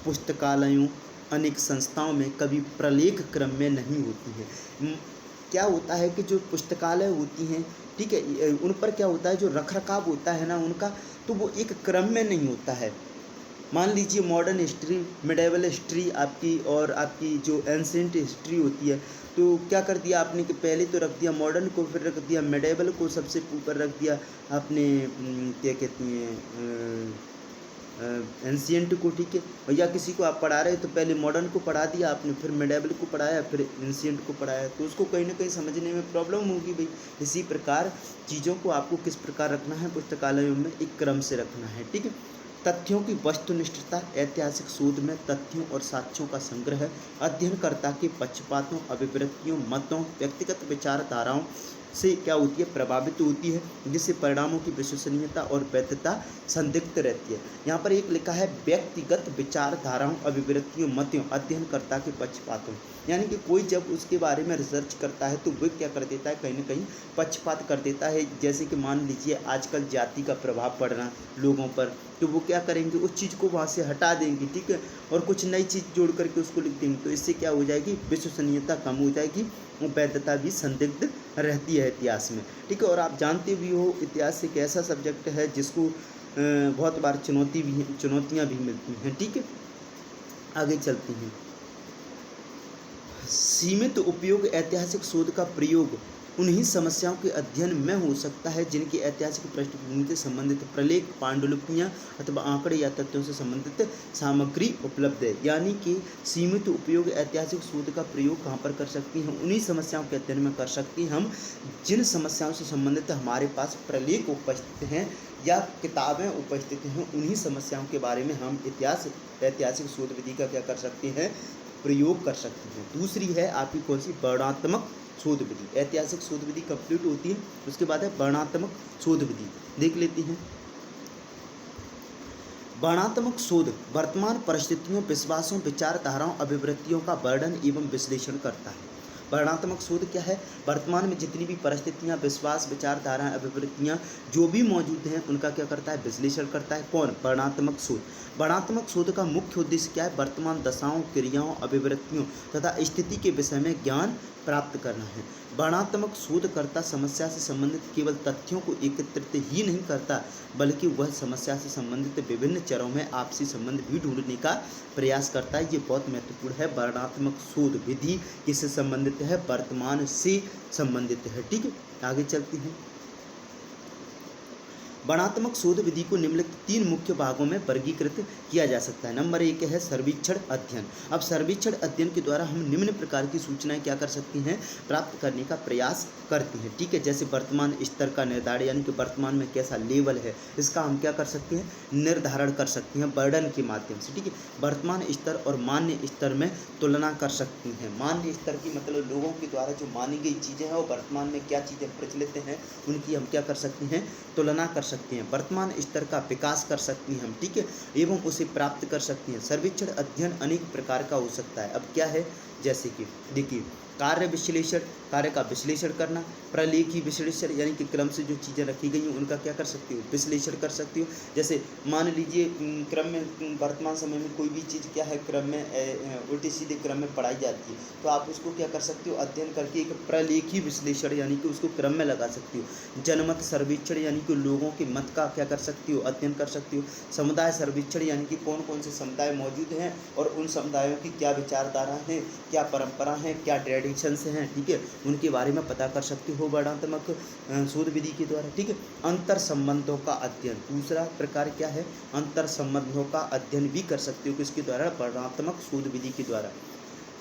पुस्तकालयों, अनेक संस्थाओं में कभी प्रलेख क्रम में नहीं होती है। क्या होता है कि जो पुस्तकालय होती हैं, ठीक है, उन पर क्या होता है, जो रख रखाव होता है ना उनका, तो वो एक क्रम में नहीं होता है। मान लीजिए मॉडर्न हिस्ट्री, मिडेवल हिस्ट्री आपकी, और आपकी जो एंसेंट हिस्ट्री होती है, तो क्या कर दिया आपने कि पहले तो रख दिया मॉडर्न को, फिर रख दिया मिडेवल को, सबसे ऊपर रख दिया आपने क्या कहती हैं, एंशियंट को। ठीक है, या किसी को आप पढ़ा रहे हो तो पहले मॉडर्न को पढ़ा दिया आपने, फिर मिडेवल को पढ़ाया, फिर एंशियंट को पढ़ाया, तो उसको कहीं ना कहीं समझने में प्रॉब्लम होगी भाई। इसी प्रकार चीज़ों को आपको किस प्रकार रखना है, पुस्तकालयों में एक क्रम से रखना है। ठीक है, तथ्यों की वस्तुनिष्ठता। ऐतिहासिक शोध में तथ्यों और साक्ष्यों का संग्रह अध्ययनकर्ता के पक्षपातों, अभिवृत्तियों, मतों, व्यक्तिगत विचारधाराओं से क्या होती है, प्रभावित होती है, जिससे परिणामों की विश्वसनीयता और वैधता संदिग्ध रहती है। यहाँ पर एक लिखा है व्यक्तिगत विचारधाराओं, अभिवृत्तियों, मतों, अध्ययनकर्ता के पक्षपातों, यानी कि कोई जब उसके बारे में रिसर्च करता है तो वो क्या कर देता है, कहीं ना कहीं पक्षपात कर देता है। जैसे कि मान लीजिए आजकल जाति का प्रभाव पड़ रहा लोगों पर, तो वो क्या करेंगे, उस चीज़ को वहाँ से हटा देंगे। ठीक है, और कुछ नई चीज़ जोड़ करके उसको लिख देंगे, तो इससे क्या हो जाएगी, विश्वसनीयता कम हो जाएगी, वैधता भी संदिग्ध रहती है इतिहास में। ठीक है, और आप जानते भी हो इतिहास एक ऐसा सब्जेक्ट है जिसको बहुत बार चुनौतियाँ भी मिलती हैं। ठीक है, आगे चलती हैं। सीमित उपयोग। ऐतिहासिक शोध का प्रयोग उन्हीं समस्याओं के अध्ययन में हो सकता है जिनकी ऐतिहासिक पृष्ठभूमि से संबंधित प्रलेख, पांडुलिपियाँ अथवा आंकड़े या तथ्यों से संबंधित सामग्री उपलब्ध है। यानी कि सीमित उपयोग ऐतिहासिक शोध का प्रयोग कहाँ पर कर सकती हैं, उन्हीं समस्याओं के अध्ययन में कर सकती हैं हम जिन समस्याओं से संबंधित हमारे पास प्रलेख उपस्थित हैं या किताबें उपस्थित हैं। उन्हीं समस्याओं के बारे में हम ऐतिहासिक शोध विधि का क्या कर सकते हैं, प्रयोग कर सकते हैं। दूसरी है आपकी कौन सी, वर्णनात्मक शोध विधि। ऐतिहासिक शोध विधि कंप्लीट होती है, उसके बाद है वर्णनात्मक शोध विधि, देख लेती हैं। वर्णनात्मक शोध वर्तमान परिस्थितियों, विश्वासों, विचारधाराओं, अभिवृत्तियों का वर्णन एवं विश्लेषण करता है। वर्णनात्मक शोध क्या है, वर्तमान में जितनी भी परिस्थितियाँ, विश्वास, विचारधाराएं, अभिवृत्तियाँ जो भी मौजूद हैं उनका क्या करता है, विश्लेषण करता है। कौन, वर्णनात्मक शोध। वर्णनात्मक शोध का मुख्य उद्देश्य क्या है, वर्तमान दशाओं, क्रियाओं, अभिवृत्तियों तथा स्थिति के विषय में ज्ञान प्राप्त करना है। वर्णनात्मक शोधकर्ता समस्या से संबंधित केवल तथ्यों को एकत्रित ही नहीं करता, बल्कि वह समस्या से संबंधित विभिन्न चरों में आपसी संबंध भी ढूंढने का प्रयास करता है। ये बहुत महत्वपूर्ण है। वर्णनात्मक शोध विधि किससे संबंधित है, वर्तमान से संबंधित है। ठीक है, आगे चलती हैं। वर्णनात्मक शोध विधि को निम्नलिखित 3 मुख्य भागों में वर्गीकृत किया जा सकता है। नंबर 1 है सर्वेक्षण अध्ययन। अब सर्वेक्षण अध्ययन के द्वारा हम निम्न प्रकार की सूचनाएं क्या कर सकती हैं, प्राप्त करने का प्रयास करती हैं। ठीक है, जैसे वर्तमान स्तर का निर्धारण, यानी कि वर्तमान में कैसा लेवल है, इसका हम क्या कर सकते हैं, निर्धारण कर सकते हैं वर्णन के माध्यम से। ठीक है, वर्तमान स्तर और मान्य स्तर में तुलना कर सकती हैं। मान्य स्तर की मतलब लोगों के द्वारा जो मानी गई चीज़ें हैं और वर्तमान में क्या चीज़ें प्रचलित हैं उनकी हम क्या कर सकते हैं, तुलना कर सकते हैं। वर्तमान स्तर का विकास कर सकती हैं हम। ठीक है, एवं उसे प्राप्त कर सकती हैं। सर्वेक्षण अध्ययन अनेक प्रकार का हो सकता है। अब क्या है, जैसे कि देखिए, कार्य विश्लेषण, कार्य का विश्लेषण करना, प्रलेखी विश्लेषण, यानी कि क्रम से जो चीज़ें रखी गई हैं उनका क्या कर सकती हो, विश्लेषण कर सकती हो। जैसे मान लीजिए क्रम में वर्तमान समय में कोई भी चीज़ क्या है, क्रम में उल्टे सीधे क्रम में पढ़ाई जाती है, तो आप उसको क्या कर सकते हो, अध्ययन करके एक प्रलेखी विश्लेषण यानी कि उसको क्रम में लगा सकती हो। जनमत सर्वेक्षण यानी कि लोगों के मत का क्या कर सकती हो, अध्ययन कर सकती हो। समुदाय सर्वेक्षण यानी कि कौन कौन से समुदाय मौजूद हैं और उन समुदायों की क्या विचारधारा हैं, क्या परंपरा हैं, क्या ट्रेडिशंस हैं, ठीक है, उनके बारे में पता कर सकते हो वर्णनात्मक शोध विधि के द्वारा। ठीक है, अंतर संबंधों का अध्ययन, दूसरा प्रकार क्या है, अंतर संबंधों का अध्ययन भी कर सकते हो किसके द्वारा, वर्णनात्मक शोध विधि के द्वारा।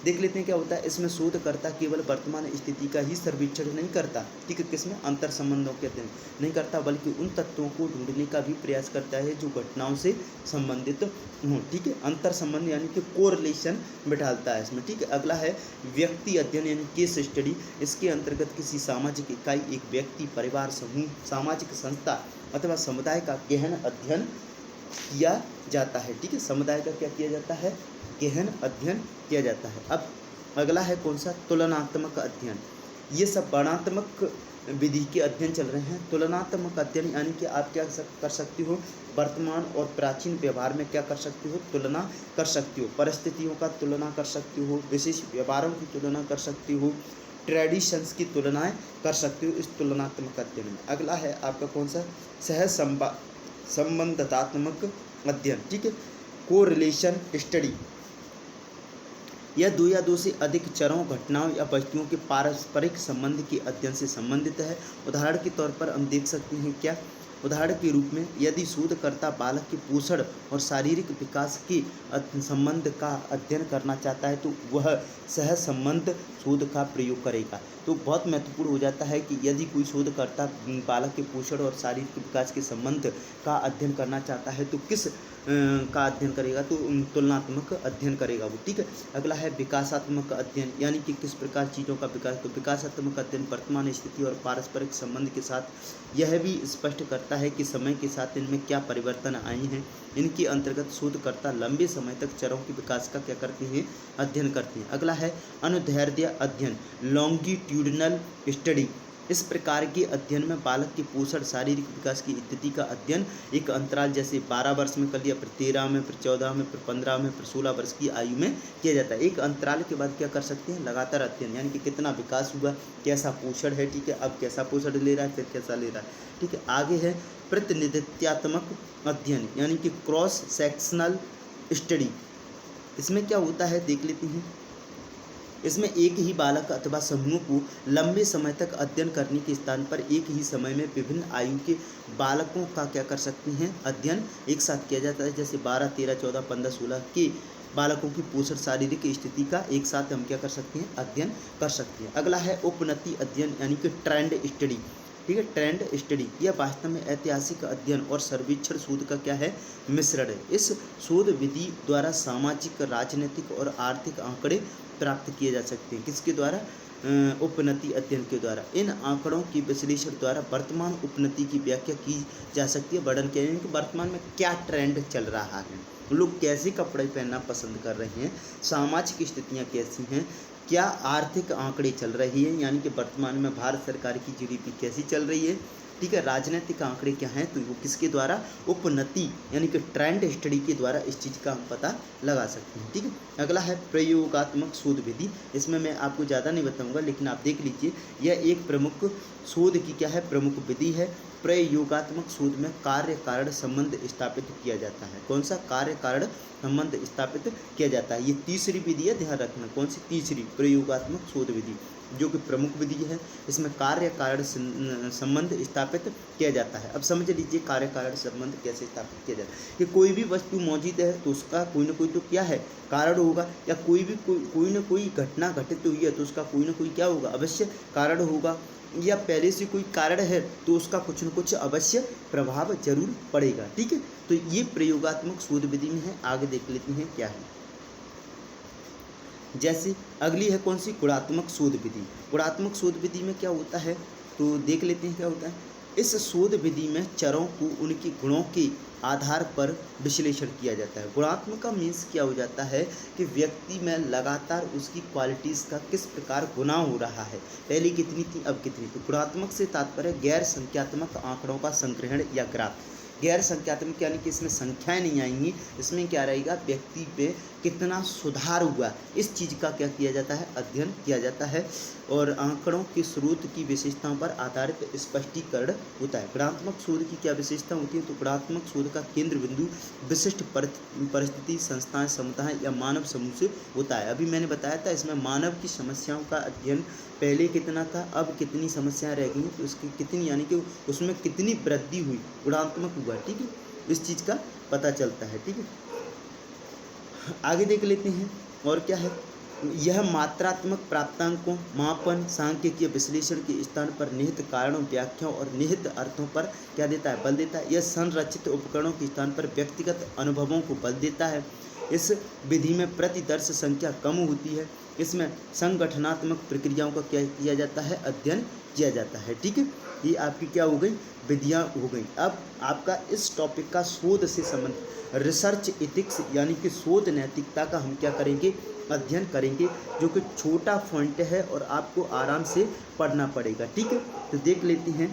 देख लेते हैं क्या होता है। इसमें शोधकर्ता केवल वर्तमान स्थिति का ही सर्वेक्षण नहीं करता, ठीक है, किसमें अंतर संबंधों के अध्ययन नहीं करता, बल्कि उन तत्वों को ढूंढने का भी प्रयास करता है जो घटनाओं से संबंधित हों, ठीक है। अंतर संबंध यानी कि कोरिलेशन बिठाता है इसमें, ठीक है। अगला है व्यक्ति अध्ययन यानी केस स्टडी। इसके अंतर्गत किसी सामाजिक इकाई, एक व्यक्ति, परिवार, समूह, सामाजिक संस्था अथवा समुदाय का गहन अध्ययन किया जाता है, ठीक है। समुदाय का क्या किया जाता है, गहन अध्ययन किया जाता है। अब अगला है कौन सा, तुलनात्मक अध्ययन। ये सब वर्णनात्मक विधि के अध्ययन चल रहे हैं। तुलनात्मक अध्ययन यानी कि आप क्या कर सकती हो, वर्तमान और प्राचीन व्यवहार में क्या कर सकती हो, तुलना कर सकती हो, परिस्थितियों का तुलना कर सकती हो, विशेष व्यवहारों की तुलना कर सकती हो, ट्रेडिशंस की तुलनाएं कर सकती हो इस तुलनात्मक अध्ययन में। अगला है आपका कौन सा, सह संबंधात्मक अध्ययन, ठीक है, कोरिलेशन स्टडी। यह दो या दो से अधिक चरों, घटनाओं या वस्तुओं के पारस्परिक संबंध के अध्ययन से संबंधित है। उदाहरण के तौर पर हम देख सकते हैं क्या, उदाहरण के रूप में यदि शोधकर्ता बालक के पोषण और शारीरिक विकास के संबंध का अध्ययन करना चाहता है तो वह सह संबंध शोध का प्रयोग करेगा। तो बहुत महत्वपूर्ण हो जाता है कि यदि कोई शोधकर्ता बालक के पोषण और शारीरिक विकास के संबंध का अध्ययन करना चाहता है तो किस का अध्ययन करेगा, तो तुलनात्मक अध्ययन करेगा वो, ठीक है। अगला है विकासात्मक अध्ययन यानी कि किस प्रकार चीज़ों का विकास। तो विकासात्मक अध्ययन वर्तमान स्थिति और पारस्परिक संबंध के साथ यह भी स्पष्ट करता है कि समय के साथ इनमें क्या परिवर्तन आए हैं। इनके अंतर्गत शोधकर्ता लंबे समय तक चरों के विकास का क्या करते हैं, अध्ययन करते हैं। अगला है अनुदैर्ध्य अध्ययन, लॉन्गिट्यूडिनल स्टडी। इस प्रकार के अध्ययन में बालक के पोषण, शारीरिक विकास की स्थिति का अध्ययन एक अंतराल जैसे 12 वर्ष में कर लिया, फिर 13 में, फिर 14 में, फिर 15 में, फिर 16 वर्ष की आयु में किया जाता है। एक अंतराल के बाद क्या कर सकते हैं, लगातार अध्ययन, यानी कि कितना विकास हुआ, कैसा पोषण है, ठीक है, अब कैसा पोषण ले रहा है, फिर कैसा ले रहा है, ठीक है। आगे है प्रतिनिधित्वात्मक अध्ययन यानी कि क्रॉस सेक्शनल स्टडी। इसमें क्या होता है देख लेते हैं। इसमें एक ही बालक अथवा समूह को लंबे समय तक अध्ययन करने के स्थान पर एक ही समय में विभिन्न आयु के बालकों का क्या कर सकते हैं, अध्ययन एक साथ किया जाता है। जैसे 12, 13, 14, 15, 16 के बालकों की पोषण, शारीरिक स्थिति का एक साथ हम क्या कर सकते हैं, अध्ययन कर सकते हैं। अगला है उपनति अध्ययन यानी कि ट्रेंड स्टडी, ठीक है। ट्रेंड स्टडी यह वास्तव में ऐतिहासिक अध्ययन और सर्वेक्षण शोध का क्या है, मिश्रण है। इस शोध विधि द्वारा सामाजिक, राजनीतिक और आर्थिक आंकड़े प्राप्त किए जा सकते हैं। किसके द्वारा, उपनति अध्ययन के द्वारा। इन आंकड़ों की विश्लेषण द्वारा वर्तमान उपनति की व्याख्या की जा सकती है। वर्णन किया कि वर्तमान में क्या ट्रेंड चल रहा है, लोग कैसे कपड़े पहनना पसंद कर रहे हैं, सामाजिक स्थितियाँ कैसी हैं, क्या आर्थिक आंकड़े चल रही है, यानी कि वर्तमान में भारत सरकार की जीडीपी कैसी चल रही है, ठीक है। राजनीतिक आंकड़े क्या हैं, तो वो किसके द्वारा, उपनति यानी कि ट्रेंड स्टडी के द्वारा इस चीज़ का हम पता लगा सकते हैं, ठीक है। अगला है प्रयोगात्मक शोध विधि। इसमें मैं आपको ज़्यादा नहीं बताऊंगा, लेकिन आप देख लीजिए, यह एक प्रमुख शोध की क्या है, प्रमुख विधि है। प्रयोगात्मक शोध में कार्य कारण संबंध स्थापित किया जाता है। कौन सा, कार्य कारण संबंध स्थापित किया जाता है। ये तीसरी विधि है, ध्यान रखना, कौन सी, तीसरी प्रयोगात्मक शोध विधि, जो कि प्रमुख विधि है। इसमें कार्य कारण संबंध स्थापित किया जाता है। अब समझ लीजिए कार्य कारण संबंध कैसे स्थापित किया जाता है कि कोई भी वस्तु मौजूद है तो उसका कोई ना कोई तो क्या है, कारण होगा, या कोई ना कोई घटना घटित हुई है तो उसका कोई ना कोई क्या होगा, अवश्य कारण होगा, या पहले से कोई कारण है तो उसका कुछ न कुछ अवश्य प्रभाव जरूर पड़ेगा, ठीक है। तो ये प्रयोगात्मक शोध विधि में है। आगे देख लेते हैं क्या है। जैसे अगली है कौन सी, गुणात्मक शोध विधि। गुणात्मक शोध विधि में क्या होता है, तो देख लेते हैं क्या होता है। इस शोध विधि में चरों को उनके गुणों के आधार पर विश्लेषण किया जाता है। गुणात्मक का मीन्स क्या हो जाता है कि व्यक्ति में लगातार उसकी क्वालिटीज़ का किस प्रकार गुना हो रहा है, पहले कितनी थी अब कितनी। तो गुणात्मक से तात्पर्य गैर संख्यात्मक आंकड़ों का संग्रहण या ग्राफ। गैर संख्यात्मक यानी कि इसमें संख्याएं नहीं आएंगी, इसमें क्या रहेगा, व्यक्ति पे कितना सुधार हुआ, इस चीज़ का क्या किया जाता है, अध्ययन किया जाता है। और आंकड़ों के स्रोत की विशेषताओं पर आधारित स्पष्टीकरण होता है। गुणात्मक शोध की क्या विशेषता होती है, तो गुणात्मक शोध का केंद्र बिंदु विशिष्ट परिस्थिति, संस्थाएं, समुदाय या मानव समूह से होता है। अभी मैंने बताया था इसमें मानव की समस्याओं का अध्ययन पहले कितना था, अब कितनी समस्याएं रह गई, तो उसकी कितनी, यानी कि उसमें कितनी वृद्धि हुई, गुणात्मक हुआ, ठीक है, इस चीज़ का पता चलता है, ठीक है। आगे देख लेते हैं और क्या है, यह मात्रात्मक प्राप्तांकों, मापन, सांख्यिकीय विश्लेषण के स्थान पर निहित कारणों, व्याख्याओं और निहित अर्थों पर क्या देता है? बल देता है। यह संरचित उपकरणों के स्थान पर व्यक्तिगत अनुभवों को बल देता है। इस विधि में प्रतिदर्श संख्या कम होती है। इसमें संगठनात्मक प्रक्रियाओं का क्या किया जाता है? अध्ययन किया जाता है। ठीक है, ये आपकी क्या हो गई? विधियाँ हो गई। अब आपका इस टॉपिक का शोध से संबंध, रिसर्च एथिक्स यानी कि शोध नैतिकता का हम क्या करेंगे? अध्ययन करेंगे, जो कि छोटा फॉन्ट है और आपको आराम से पढ़ना पड़ेगा। ठीक है, तो देख लेते हैं।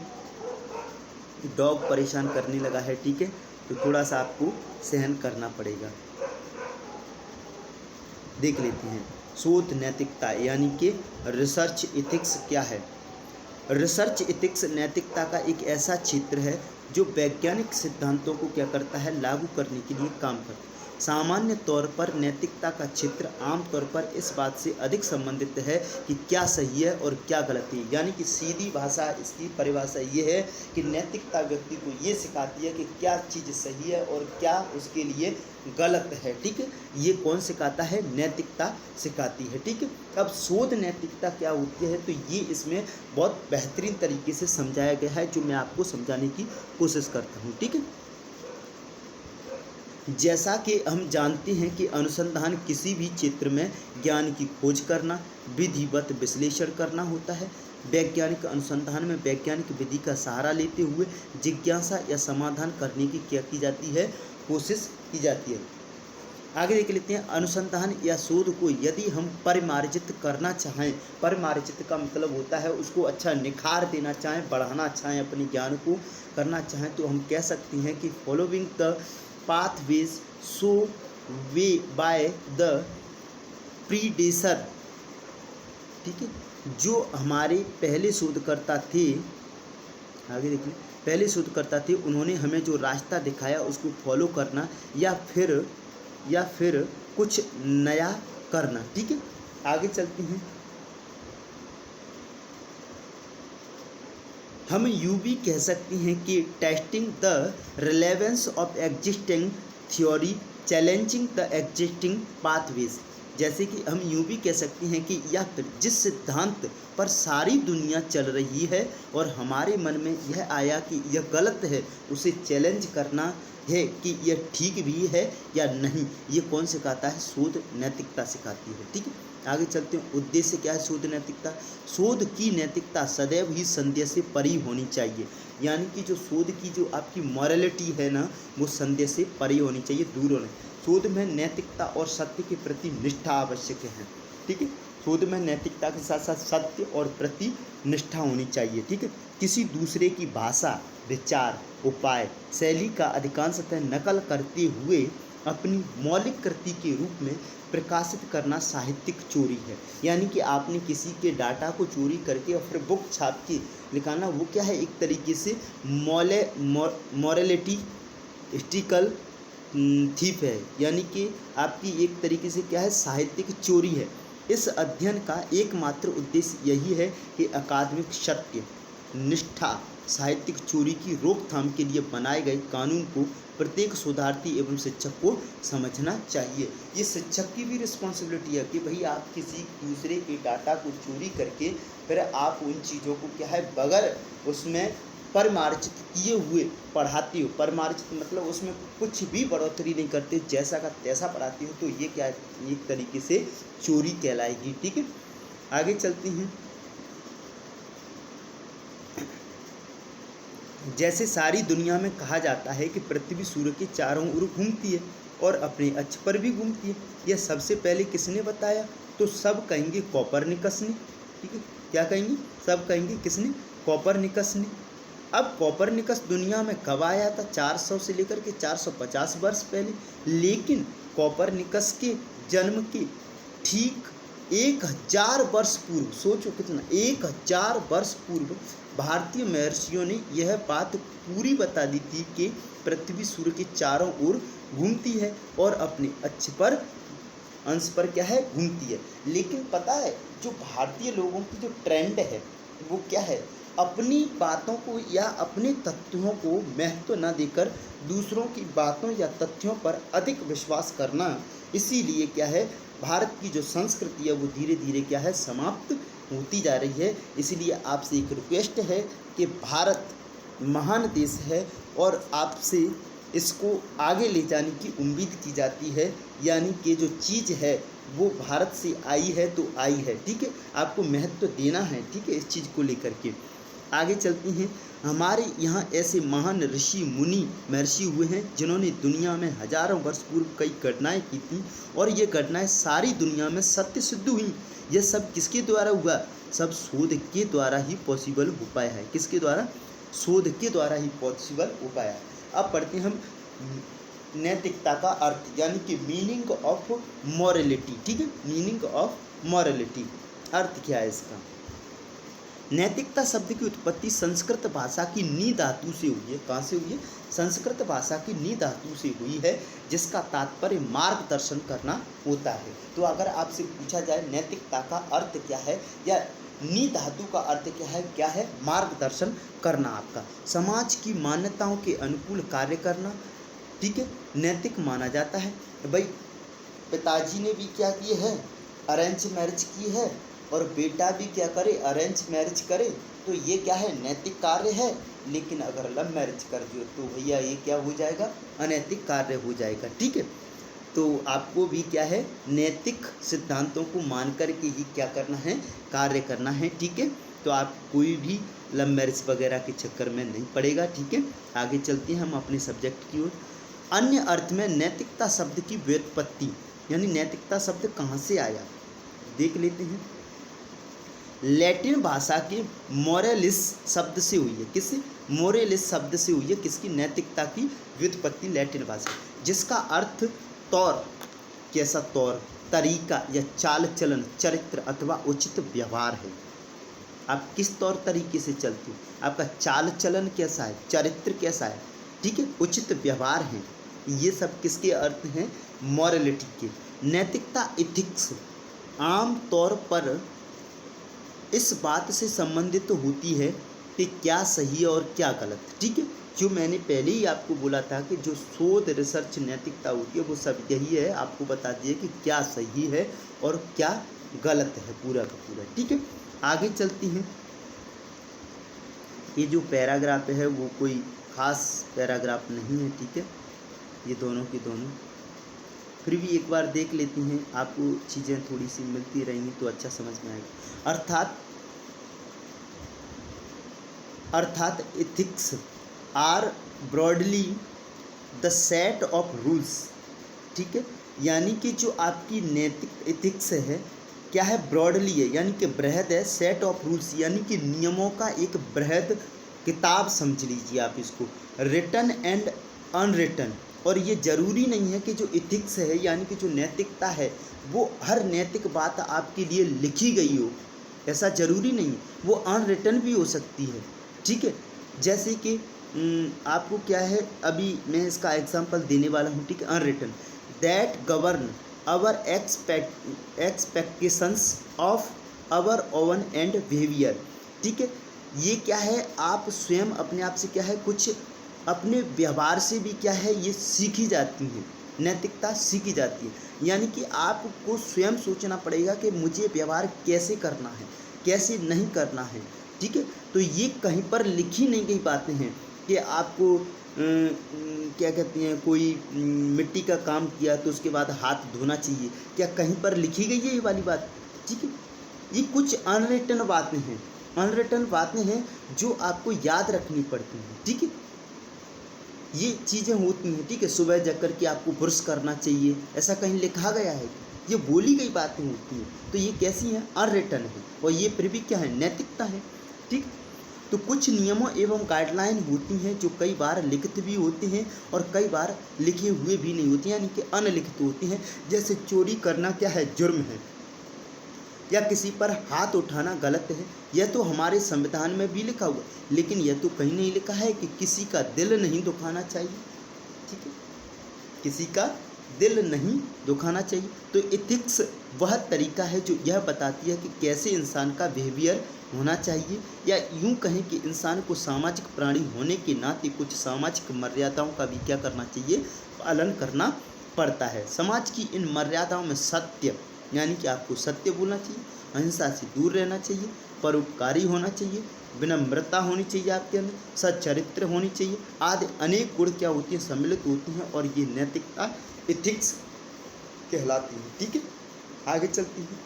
डॉग परेशान करने लगा है। ठीक है, तो थोड़ा सा आपको सहन करना पड़ेगा। देख लेते हैं शोध नैतिकता यानी कि रिसर्च एथिक्स क्या है। रिसर्च एथिक्स नैतिकता का एक ऐसा क्षेत्र है जो वैज्ञानिक सिद्धांतों को क्या करता है? लागू करने के लिए काम करता है। सामान्य तौर पर नैतिकता का क्षेत्र आमतौर पर इस बात से अधिक संबंधित है कि क्या सही है और क्या गलत है। यानी कि सीधी भाषा, इसकी परिभाषा ये है कि नैतिकता व्यक्ति को ये सिखाती है कि क्या चीज़ सही है और क्या उसके लिए गलत है। ठीक है, ये कौन सिखाता है? नैतिकता सिखाती है। ठीक है, अब शोध नैतिकता क्या होती है, तो ये इसमें बहुत बेहतरीन तरीके से समझाया गया है, जो मैं आपको समझाने की कोशिश करता हूँ। ठीक है, जैसा कि हम जानते हैं कि अनुसंधान किसी भी क्षेत्र में ज्ञान की खोज करना, विधिवत विश्लेषण करना होता है। वैज्ञानिक अनुसंधान में वैज्ञानिक विधि का सहारा लेते हुए जिज्ञासा या समाधान करने की क्या की जाती है? कोशिश की जाती है। आगे देख लेते हैं। अनुसंधान या शोध को यदि हम परिमार्जित करना चाहें, परिमार्जित का मतलब होता है उसको अच्छा निखार देना चाहें, बढ़ाना चाहें, अपने ज्ञान को करना चाहें, तो हम कह सकते हैं कि following the pathways so way by the predecessor। ठीक है, जो हमारे पहले शोधकर्ता थे, आगे देखिए, पहले शोधकर्ता थे, उन्होंने हमें जो रास्ता दिखाया उसको फॉलो करना या फिर कुछ नया करना। ठीक है, आगे चलते हैं। हम यूँ भी कह सकते हैं कि testing the relevance of existing theory, challenging the existing pathways. जैसे कि हम यूँ भी कह सकते हैं कि या फिर जिस सिद्धांत पर सारी दुनिया चल रही है और हमारे मन में यह आया कि यह गलत है, उसे चैलेंज करना है कि यह ठीक भी है या नहीं। ये कौन सिखाता है? शोध नैतिकता सिखाती है। ठीक है, आगे चलते हैं। उद्देश्य क्या है शोध नैतिकता? शोध की नैतिकता सदैव ही संदेह से परी होनी चाहिए। यानी कि जो शोध की जो आपकी मॉरलिटी है ना, वो संदेह से परी होनी चाहिए, दूर होनी। शोध में नैतिकता और सत्य के प्रति निष्ठा आवश्यक है। ठीक है, शोध में नैतिकता के साथ साथ सत्य और प्रति निष्ठा होनी चाहिए। ठीक है, किसी दूसरे की भाषा, विचार, उपाय, शैली का अधिकांशतः नकल करते हुए अपनी मौलिक कृति के रूप में प्रकाशित करना साहित्यिक चोरी है। यानी कि आपने किसी के डाटा को चोरी करके और फिर बुक छाप के निकालना, वो क्या है? एक तरीके से मॉरलिटी हिस्ट्रिकल थीफ है। यानी कि आपकी एक तरीके से क्या है? साहित्यिक चोरी है। इस अध्ययन का एकमात्र उद्देश्य यही है कि अकादमिक सत्य, निष्ठा, साहित्यिक चोरी की रोकथाम के लिए बनाए गए कानून को प्रत्येक शोधार्थी एवं शिक्षक को समझना चाहिए। ये शिक्षक की भी रिस्पॉन्सिबिलिटी है कि भाई आप किसी दूसरे के डाटा को चोरी करके फिर आप उन चीज़ों को क्या है? बगैर उसमें परिमार्जित किए हुए पढ़ाते हो। परिमार्जित मतलब उसमें कुछ भी बढ़ोतरी नहीं करते, जैसा का तैसा पढ़ाते हो, तो ये क्या है? एक तरीके से चोरी कहलाएगी। ठीक है, आगे चलते हैं। जैसे सारी दुनिया में कहा जाता है कि पृथ्वी सूर्य के चारों ओर घूमती है और अपने अक्ष पर भी घूमती है, यह सबसे पहले किसने बताया? तो सब कहेंगे कोपरनिकस ने। ठीक है, क्या कहेंगे? सब कहेंगे किसने? कोपरनिकस ने। अब कोपरनिकस दुनिया में कब आया था? 400 से लेकर के 450 वर्ष पहले। लेकिन कोपरनिकस के जन्म के ठीक 1000 वर्ष पूर्व, सोचो कितना, 1000 वर्ष पूर्व भारतीय महर्षियों ने यह बात पूरी बता दी थी कि पृथ्वी सूर्य के चारों ओर घूमती है और अपने अक्ष पर, अंश पर क्या है? घूमती है। लेकिन पता है जो भारतीय लोगों की जो ट्रेंड है वो क्या है? अपनी बातों को या अपने तथ्यों को महत्व न देकर दूसरों की बातों या तथ्यों पर अधिक विश्वास करना। इसीलिए क्या है? भारत की जो संस्कृति है वो धीरे धीरे क्या है, समाप्त होती जा रही है। इसलिए आपसे एक रिक्वेस्ट है कि भारत महान देश है और आपसे इसको आगे ले जाने की उम्मीद की जाती है, यानी कि जो चीज़ है वो भारत से आई है तो आई है, ठीक है। आपको महत्व देना है, ठीक है, इस चीज़ को लेकर के। आगे चलती हैं। हमारे यहाँ ऐसे महान ऋषि मुनि महर्षि हुए हैं जिन्होंने दुनिया में हजारों वर्ष पूर्व कई घटनाएं की थी और ये घटनाएं सारी दुनिया में सत्य सिद्ध हुई। यह सब किसके द्वारा हुआ? सब शोध के द्वारा ही पॉसिबल हो पाया है। किसके द्वारा? शोध के द्वारा ही पॉसिबल हो पाया है। अब पढ़ते हैं हम नैतिकता का अर्थ, यानी कि मीनिंग ऑफ मॉरलिटी, ठीक है। मीनिंग ऑफ मॉरलिटी, अर्थ क्या है इसका? नैतिकता शब्द की उत्पत्ति संस्कृत भाषा की नी धातु से हुई है। कहाँ से हुई है? संस्कृत भाषा की नी धातु से हुई है, जिसका तात्पर्य मार्गदर्शन करना होता है। तो अगर आपसे पूछा जाए नैतिकता का अर्थ क्या है या नी धातु का अर्थ क्या है? मार्गदर्शन करना, आपका समाज की मान्यताओं के अनुकूल कार्य करना, ठीक है, नैतिक माना जाता है। भाई पिताजी ने भी क्या किए है? अरेंज मैरिज की है और बेटा भी क्या करे? अरेंज मैरिज करे, तो ये क्या है? नैतिक कार्य है। लेकिन अगर लव मैरिज कर दियो तो भैया ये क्या हो जाएगा? अनैतिक कार्य हो जाएगा, ठीक है। तो आपको भी क्या है? नैतिक सिद्धांतों को मान कर के ही क्या करना है? कार्य करना है, ठीक है। तो आप कोई भी लव मैरिज वगैरह के चक्कर में नहीं पड़ेगा, ठीक है। आगे चलते हैं हम अपने सब्जेक्ट की ओर। अन्य अर्थ में नैतिकता शब्द की व्युत्पत्ति, यानी नैतिकता शब्द कहाँ से आया, देख लेते हैं। लैटिन भाषा के मोरलिस शब्द से हुई है। किससे? मोरलिस शब्द से हुई है। किसकी? नैतिकता की व्युत्पत्ति लैटिन भाषा, जिसका अर्थ तौर, कैसा तौर? तरीका या चाल चलन, चरित्र अथवा उचित व्यवहार है। आप किस तौर तरीके से चलते हो, आपका चाल चलन कैसा है, चरित्र कैसा है, ठीक है, उचित व्यवहार है। ये सब किसके अर्थ हैं? मॉरलिटी के। नैतिकता इथिक्स आम तौर पर इस बात से संबंधित होती है कि क्या सही है और क्या गलत, ठीक है। जो मैंने पहले ही आपको बोला था कि जो शोध रिसर्च नैतिकता होती है वो सब यही है, आपको बता दिए कि क्या सही है और क्या गलत है, पूरा का पूरा, ठीक है। आगे चलती हैं। ये जो पैराग्राफ है वो कोई खास पैराग्राफ नहीं है, ठीक है, ये दोनों के दोनों, फिर भी एक बार देख लेती हैं, आपको चीज़ें थोड़ी सी मिलती रहेंगी तो अच्छा समझ में आएगा। अर्थात ethics are broadly the set of rules, ठीक है, यानी कि जो आपकी नैतिक एथिक्स है क्या है? ब्रॉडली है, यानी कि बृहद है, सेट ऑफ रूल्स यानी कि नियमों का एक बृहद किताब समझ लीजिए आप इसको, रिटन एंड अनरिटन। और ये ज़रूरी नहीं है कि जो एथिक्स है यानी कि जो नैतिकता है वो हर नैतिक बात आपके लिए लिखी गई हो, ऐसा ज़रूरी नहीं है, वो अनरिटन भी हो सकती है, ठीक है। जैसे कि आपको क्या है, अभी मैं इसका एग्जांपल देने वाला हूँ, ठीक है। Unwritten that govern our expectations of our own and behaviour, ठीक है। ये क्या है? आप स्वयं अपने आप से क्या है, कुछ अपने व्यवहार से भी क्या है, ये सीखी जाती है, नैतिकता सीखी जाती है। यानी कि आपको स्वयं सोचना पड़ेगा कि मुझे व्यवहार कैसे करना है, कैसे नहीं करना है, ठीक है। तो ये कहीं पर लिखी नहीं गई बातें हैं कि आपको क्या कहते हैं, कोई मिट्टी का काम किया तो उसके बाद हाथ धोना चाहिए, क्या कहीं पर लिखी गई है ये वाली बात, ठीक है। ये कुछ अनरिटन बातें हैं, अनरिटन बातें हैं जो आपको याद रखनी पड़ती हैं, ठीक है। ये चीज़ें होती हैं, ठीक है। सुबह जग कर के आपको ब्रश करना चाहिए, ऐसा कहीं लिखा गया है? ये बोली गई बातें होती हैं, तो ये कैसी हैं? अनरिटन है, और ये फिर भी क्या है? नैतिकता है, ठीक। तो कुछ नियमों एवं गाइडलाइन होती हैं जो कई बार लिखित भी होती हैं और कई बार लिखे हुए भी नहीं होती, यानी कि अनलिखित होती हैं। जैसे चोरी करना क्या है? जुर्म है, या किसी पर हाथ उठाना गलत है, यह तो हमारे संविधान में भी लिखा हुआ, लेकिन यह तो कहीं नहीं लिखा है कि किसी का दिल नहीं दुखाना चाहिए, ठीक है, किसी का दिल नहीं दुखाना चाहिए। तो एथिक्स वह तरीका है जो यह बताती है कि कैसे इंसान का बिहेवियर होना चाहिए, या यूं कहें कि इंसान को सामाजिक प्राणी होने के नाते कुछ सामाजिक मर्यादाओं का भी क्या करना चाहिए? पालन करना पड़ता है। समाज की इन मर्यादाओं में सत्य, यानी कि आपको सत्य बोलना चाहिए, अहिंसा से दूर रहना चाहिए, परोपकारी होना चाहिए, विनम्रता होनी चाहिए आपके अंदर, सच्चरित्र होनी चाहिए, आदि अनेक गुण क्या होती हैं, सम्मिलित होती हैं और ये नैतिकता एथिक्स कहलाती है। ठीक है, आगे चलती है।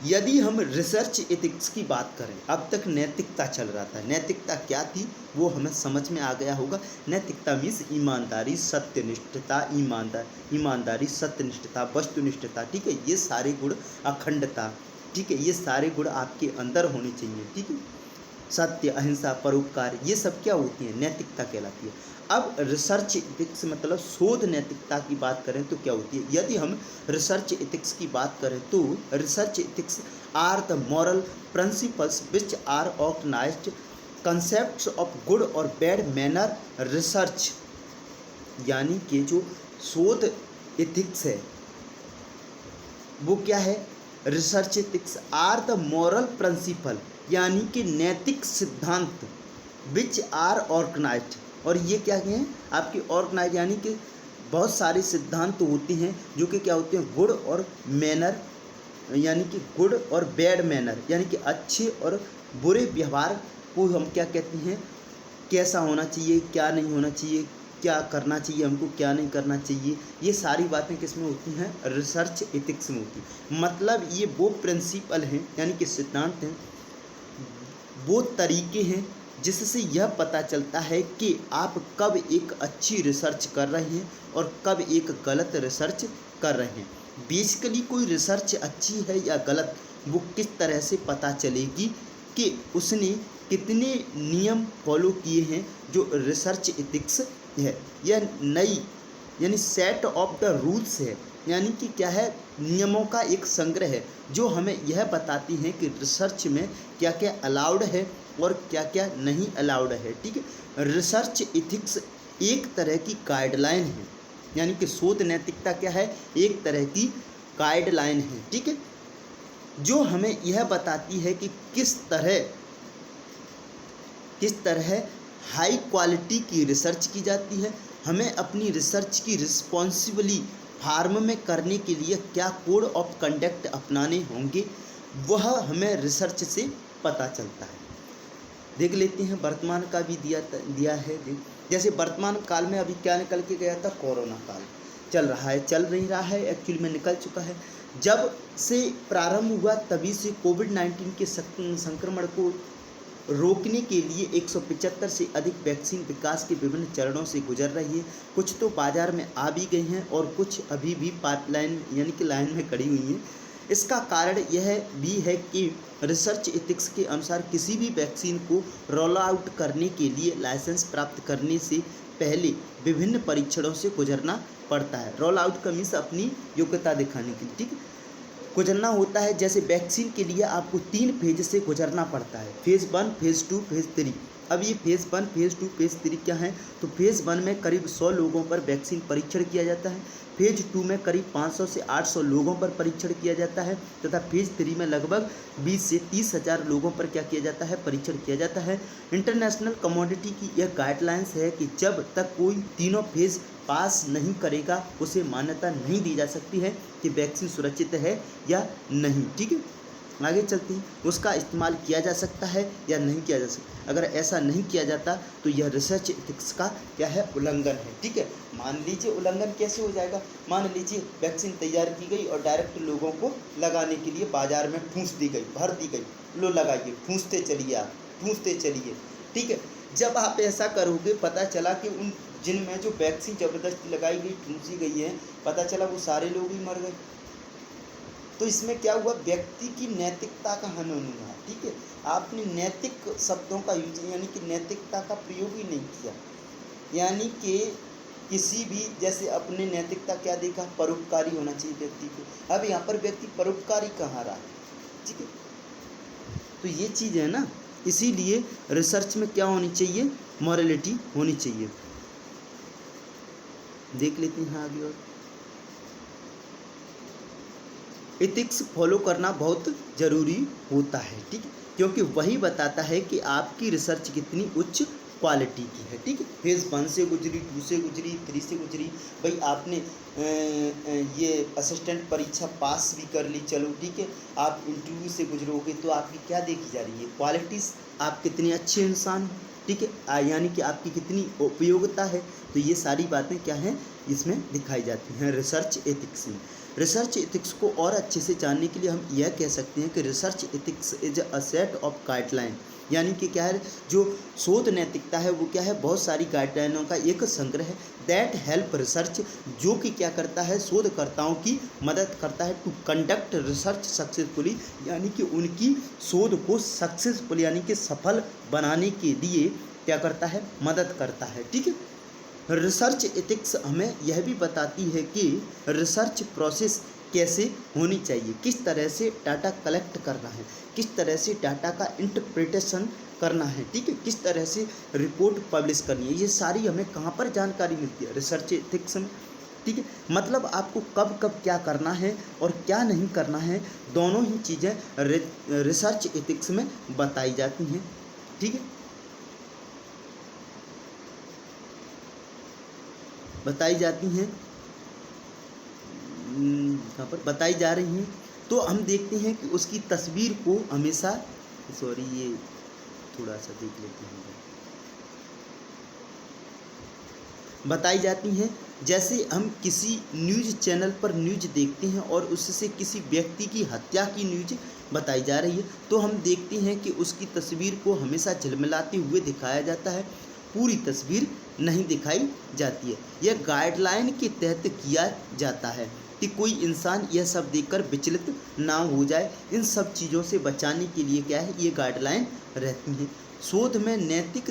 यदि हम रिसर्च एथिक्स की बात करें, अब तक नैतिकता चल रहा था, नैतिकता क्या थी वो हमें समझ में आ गया होगा। नैतिकता मीन्स ईमानदारी, सत्यनिष्ठता, ईमानदारी, सत्यनिष्ठता, वस्तुनिष्ठता, ठीक है, ये सारे गुण, अखंडता, ठीक है, ये सारे गुण आपके अंदर होने चाहिए। ठीक है, सत्य, अहिंसा, परोपकार, ये सब क्या होती है, नैतिकता कहलाती है। अब रिसर्च एथिक्स मतलब शोध नैतिकता की बात करें तो क्या होती है। यदि हम रिसर्च एथिक्स की बात करें तो research ethics are the moral principles which are organised concepts of good और बैड मैनर रिसर्च, यानी कि जो शोध एथिक्स है वो क्या है, research ethics are the moral principle, यानी कि नैतिक सिद्धांत, विच आर ऑर्गेनाइज्ड, और ये क्या हैं आपकी ऑर्गेनाइज, यानी कि बहुत सारे सिद्धांत होते हैं जो कि क्या होते हैं, गुड और मैनर, यानी कि गुड और बैड मैनर, यानी कि अच्छे और बुरे व्यवहार को हम क्या कहते हैं, कैसा होना चाहिए, क्या नहीं होना चाहिए, क्या करना चाहिए हमको, क्या नहीं करना चाहिए, ये सारी बातें किस में होती हैं, रिसर्च एथिक्स में होती हैं। मतलब ये वो प्रिंसिपल हैं, यानी कि सिद्धांत हैं, वो तरीके हैं जिससे यह पता चलता है कि आप कब एक अच्छी रिसर्च कर रहे हैं और कब एक गलत रिसर्च कर रहे हैं। बेसिकली कोई रिसर्च अच्छी है या गलत, वो किस तरह से पता चलेगी कि उसने कितने नियम फॉलो किए हैं, जो रिसर्च एथिक्स है। यह नई यानी सेट ऑफ द रूल्स है, यानी कि क्या है, नियमों का एक संग्रह है जो हमें यह बताती हैं कि रिसर्च में क्या क्या अलाउड है और क्या क्या नहीं अलाउड है। ठीक है, रिसर्च एथिक्स एक तरह की गाइडलाइन है, यानी कि शोध नैतिकता क्या है, एक तरह की गाइडलाइन है। ठीक है, जो हमें यह बताती है कि किस तरह हाई क्वालिटी की रिसर्च की जाती है, हमें अपनी रिसर्च की रिस्पॉन्सिबली फार्म में करने के लिए क्या कोड ऑफ कंडक्ट अपनाने होंगे, वह हमें रिसर्च से पता चलता है। देख लेते हैं, वर्तमान का भी दिया है। जैसे वर्तमान काल में अभी क्या निकल के गया था, कोरोना काल चल नहीं रहा है, एक्चुअली में निकल चुका है। जब से प्रारंभ हुआ तभी से कोविड-19 के संक्रमण को रोकने के लिए 175 से अधिक वैक्सीन विकास के विभिन्न चरणों से गुजर रही है। कुछ तो बाजार में आ भी गई हैं और कुछ अभी भी पाइपलाइन यानी कि लाइन में खड़ी हुई हैं। इसका कारण यह भी है कि रिसर्च एथिक्स के अनुसार किसी भी वैक्सीन को रोल आउट करने के लिए लाइसेंस प्राप्त करने से पहले विभिन्न परीक्षणों से गुजरना पड़ता है। रोल आउट का मीन्स अपनी योग्यता दिखाने के लिए, ठीक है, गुजरना होता है। जैसे वैक्सीन के लिए आपको 3 फेज से गुजरना पड़ता है, फेज़ 1, फेज़ 2, फेज़ 3। अब ये फेज़ 1, फेज़ 2, फेज़ 3 क्या है, तो फेज़ 1 में करीब 100 लोगों पर वैक्सीन परीक्षण किया जाता है, फेज़ 2 में करीब 500 से 800 लोगों पर परीक्षण किया जाता है तथा फेज़ 3 में लगभग 20 से 30 हज़ार लोगों पर क्या किया जाता है, परीक्षण किया जाता है। इंटरनेशनल कमोडिटी की यह गाइडलाइंस है कि जब तक कोई तीनों फेज़ पास नहीं करेगा उसे मान्यता नहीं दी जा सकती है कि वैक्सीन सुरक्षित है या नहीं। ठीक है, आगे चलती है, उसका इस्तेमाल किया जा सकता है या नहीं किया जा सकता। अगर ऐसा नहीं किया जाता तो यह रिसर्च एथिक्स का क्या है, उल्लंघन है। ठीक है, मान लीजिए उल्लंघन कैसे हो जाएगा, मान लीजिए वैक्सीन तैयार की गई और डायरेक्ट लोगों को लगाने के लिए बाजार में ठूंस दी गई, भर दी गई, लो लगाइए, ठूंसते चलिए आप, ठूंसते चलिए। ठीक है, जब आप ऐसा करोगे, पता चला कि उन जिनमें जो वैक्सीन ज़बरदस्ती लगाई गई, ठूंसी गई है, पता चला वो सारे लोग ही मर गए, तो इसमें क्या हुआ, व्यक्ति की नैतिकता का हनन हुआ। ठीक है, आपने नैतिक शब्दों का यूज यानी कि नैतिकता का प्रयोग ही नहीं किया, यानी कि किसी भी, जैसे अपने नैतिकता क्या देखा, परोपकारी होना चाहिए व्यक्ति को। अब यहाँ पर व्यक्ति परोपकारी कहाँ रहा, ठीक है, तो ये चीज़ है ना, इसीलिए रिसर्च में क्या होनी चाहिए, मॉरलिटी होनी चाहिए। देख लेते हैं आगे और एथिक्स फॉलो करना बहुत ज़रूरी होता है। ठीक है, क्योंकि वही बताता है कि आपकी रिसर्च कितनी उच्च क्वालिटी की है, ठीक है। फेज़ 1 से गुजरी, 2 से गुजरी, 3 से गुजरी, भाई आपने ये असिस्टेंट परीक्षा पास भी कर ली, चलो ठीक है। आप इंटरव्यू से गुजरोगे तो आपकी क्या देखी जा रही है, क्वालिटीज़, आप कितने अच्छे इंसान हैं, ठीक है, यानी कि आपकी कितनी उपयोगिता है। तो ये सारी बातें क्या हैं, इसमें दिखाई जाती हैं रिसर्च एथिक्स में। रिसर्च एथिक्स को और अच्छे से जानने के लिए हम यह कह सकते हैं कि research ethics is a set of guideline, यानी कि क्या है, जो शोध नैतिकता है वो क्या है, बहुत सारी गाइडलाइनों का एक संग्रह है। दैट हेल्प रिसर्च, जो कि क्या करता है, शोधकर्ताओं की मदद करता है टू कंडक्ट रिसर्च सक्सेसफुली, यानी कि उनकी शोध को सक्सेसफुल यानी कि सफल बनाने के लिए क्या करता है, मदद करता है, ठीक है। रिसर्च एथिक्स हमें यह भी बताती है कि रिसर्च प्रोसेस कैसे होनी चाहिए, किस तरह से डाटा कलेक्ट करना है, किस तरह से डाटा का इंटरप्रिटेशन करना है, ठीक है, किस तरह से रिपोर्ट पब्लिश करनी है। ये सारी हमें कहाँ पर जानकारी मिलती है, रिसर्च एथिक्स में, ठीक है। मतलब आपको कब कब क्या करना है और क्या नहीं करना है, दोनों ही चीज़ें रिसर्च एथिक्स में बताई जाती हैं, ठीक है, बताई जाती हैं, कहाँ पर बताई जा रही हैं। तो हम देखते हैं कि उसकी तस्वीर को हमेशा, सॉरी ये थोड़ा सा देख लेते हैं, बताई जाती हैं। जैसे हम किसी न्यूज़ चैनल पर न्यूज़ देखते हैं और उससे किसी व्यक्ति की हत्या की न्यूज़ बताई जा रही है, तो हम देखते हैं कि उसकी तस्वीर को हमेशा झिलमिलाते हुए दिखाया जाता है, पूरी तस्वीर नहीं दिखाई जाती है। यह गाइडलाइन के तहत किया जाता है कि कोई इंसान यह सब देखकर विचलित ना हो जाए। इन सब चीज़ों से बचाने के लिए क्या है, ये गाइडलाइन रहती हैं। शोध में नैतिक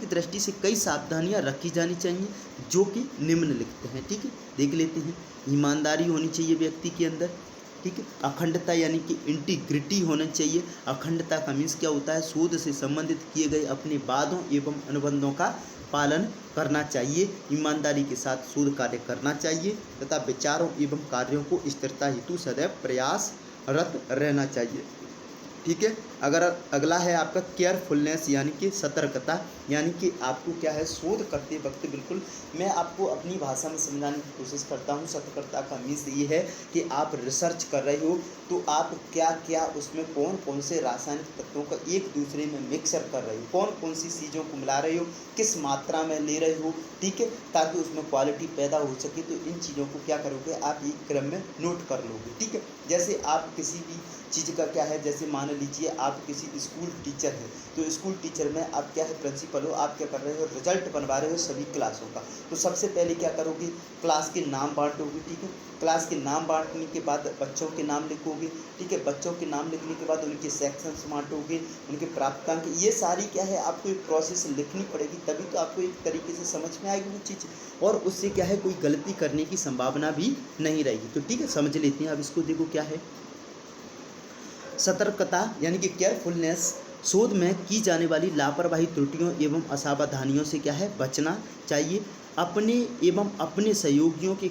दृष्टि से कई सावधानियां रखी जानी चाहिए, जो कि निम्नलिखित हैं, ठीक है, देख लेते हैं। ईमानदारी होनी चाहिए व्यक्ति के अंदर, ठीक है। अखंडता यानी कि इंटीग्रिटी होना चाहिए। अखंडता का मीन्स क्या होता है, शोध से संबंधित किए गए अपने वादों एवं अनुबंधों का पालन करना चाहिए। ईमानदारी के साथ शोध कार्य करना चाहिए तथा विचारों एवं कार्यों को स्थिरता हेतु सदैव प्रयासरत रहना चाहिए, ठीक है। अगर अगला है आपका केयरफुलनेस यानी कि सतर्कता, यानी कि आपको क्या है, शोध करते वक्त बिल्कुल मैं आपको अपनी भाषा में समझाने की कोशिश करता हूँ। सतर्कता का मीन्स ये है कि आप रिसर्च कर रहे हो तो आप क्या क्या उसमें कौन कौन से रासायनिक तत्वों का एक दूसरे में मिक्सर कर रहे हो, कौन कौन सी चीज़ों को मिला रहे हो, किस मात्रा में ले रहे हो, ठीक है, ताकि उसमें क्वालिटी पैदा हो सके। तो इन चीज़ों को क्या करोगे, आप एक क्रम में नोट कर लोगे, ठीक है। जैसे आप किसी भी चीज़ का क्या है, जैसे मान लीजिए आप किसी स्कूल टीचर हैं, तो स्कूल टीचर में आप क्या है, प्रिंसिपल हो, आप क्या कर रहे हो, रिजल्ट बनवा रहे हो सभी क्लासों का। तो सबसे पहले क्या करोगे, क्लास के नाम बांटोगे, ठीक है। क्लास के नाम बांटने के बाद बच्चों के नाम लिखोगे, ठीक है। बच्चों के नाम लिखने के बाद उनके सेक्शंस बांटोगे, उनके प्राप्तांक, ये सारी क्या है आपको एक प्रोसेस लिखनी पड़ेगी, तभी तो आपको एक तरीके से समझ में आएगी वो चीज़, और उससे क्या है, कोई गलती करने की संभावना भी नहीं रहेगी। तो ठीक है, समझ लेते हैं। अब इसको देखो क्या है, सतर्कता यानी कि केयरफुलनेस, शोध में की जाने वाली लापरवाही, त्रुटियों एवं असावधानियों से क्या है, बचना चाहिए। अपने एवं अपने सहयोगियों के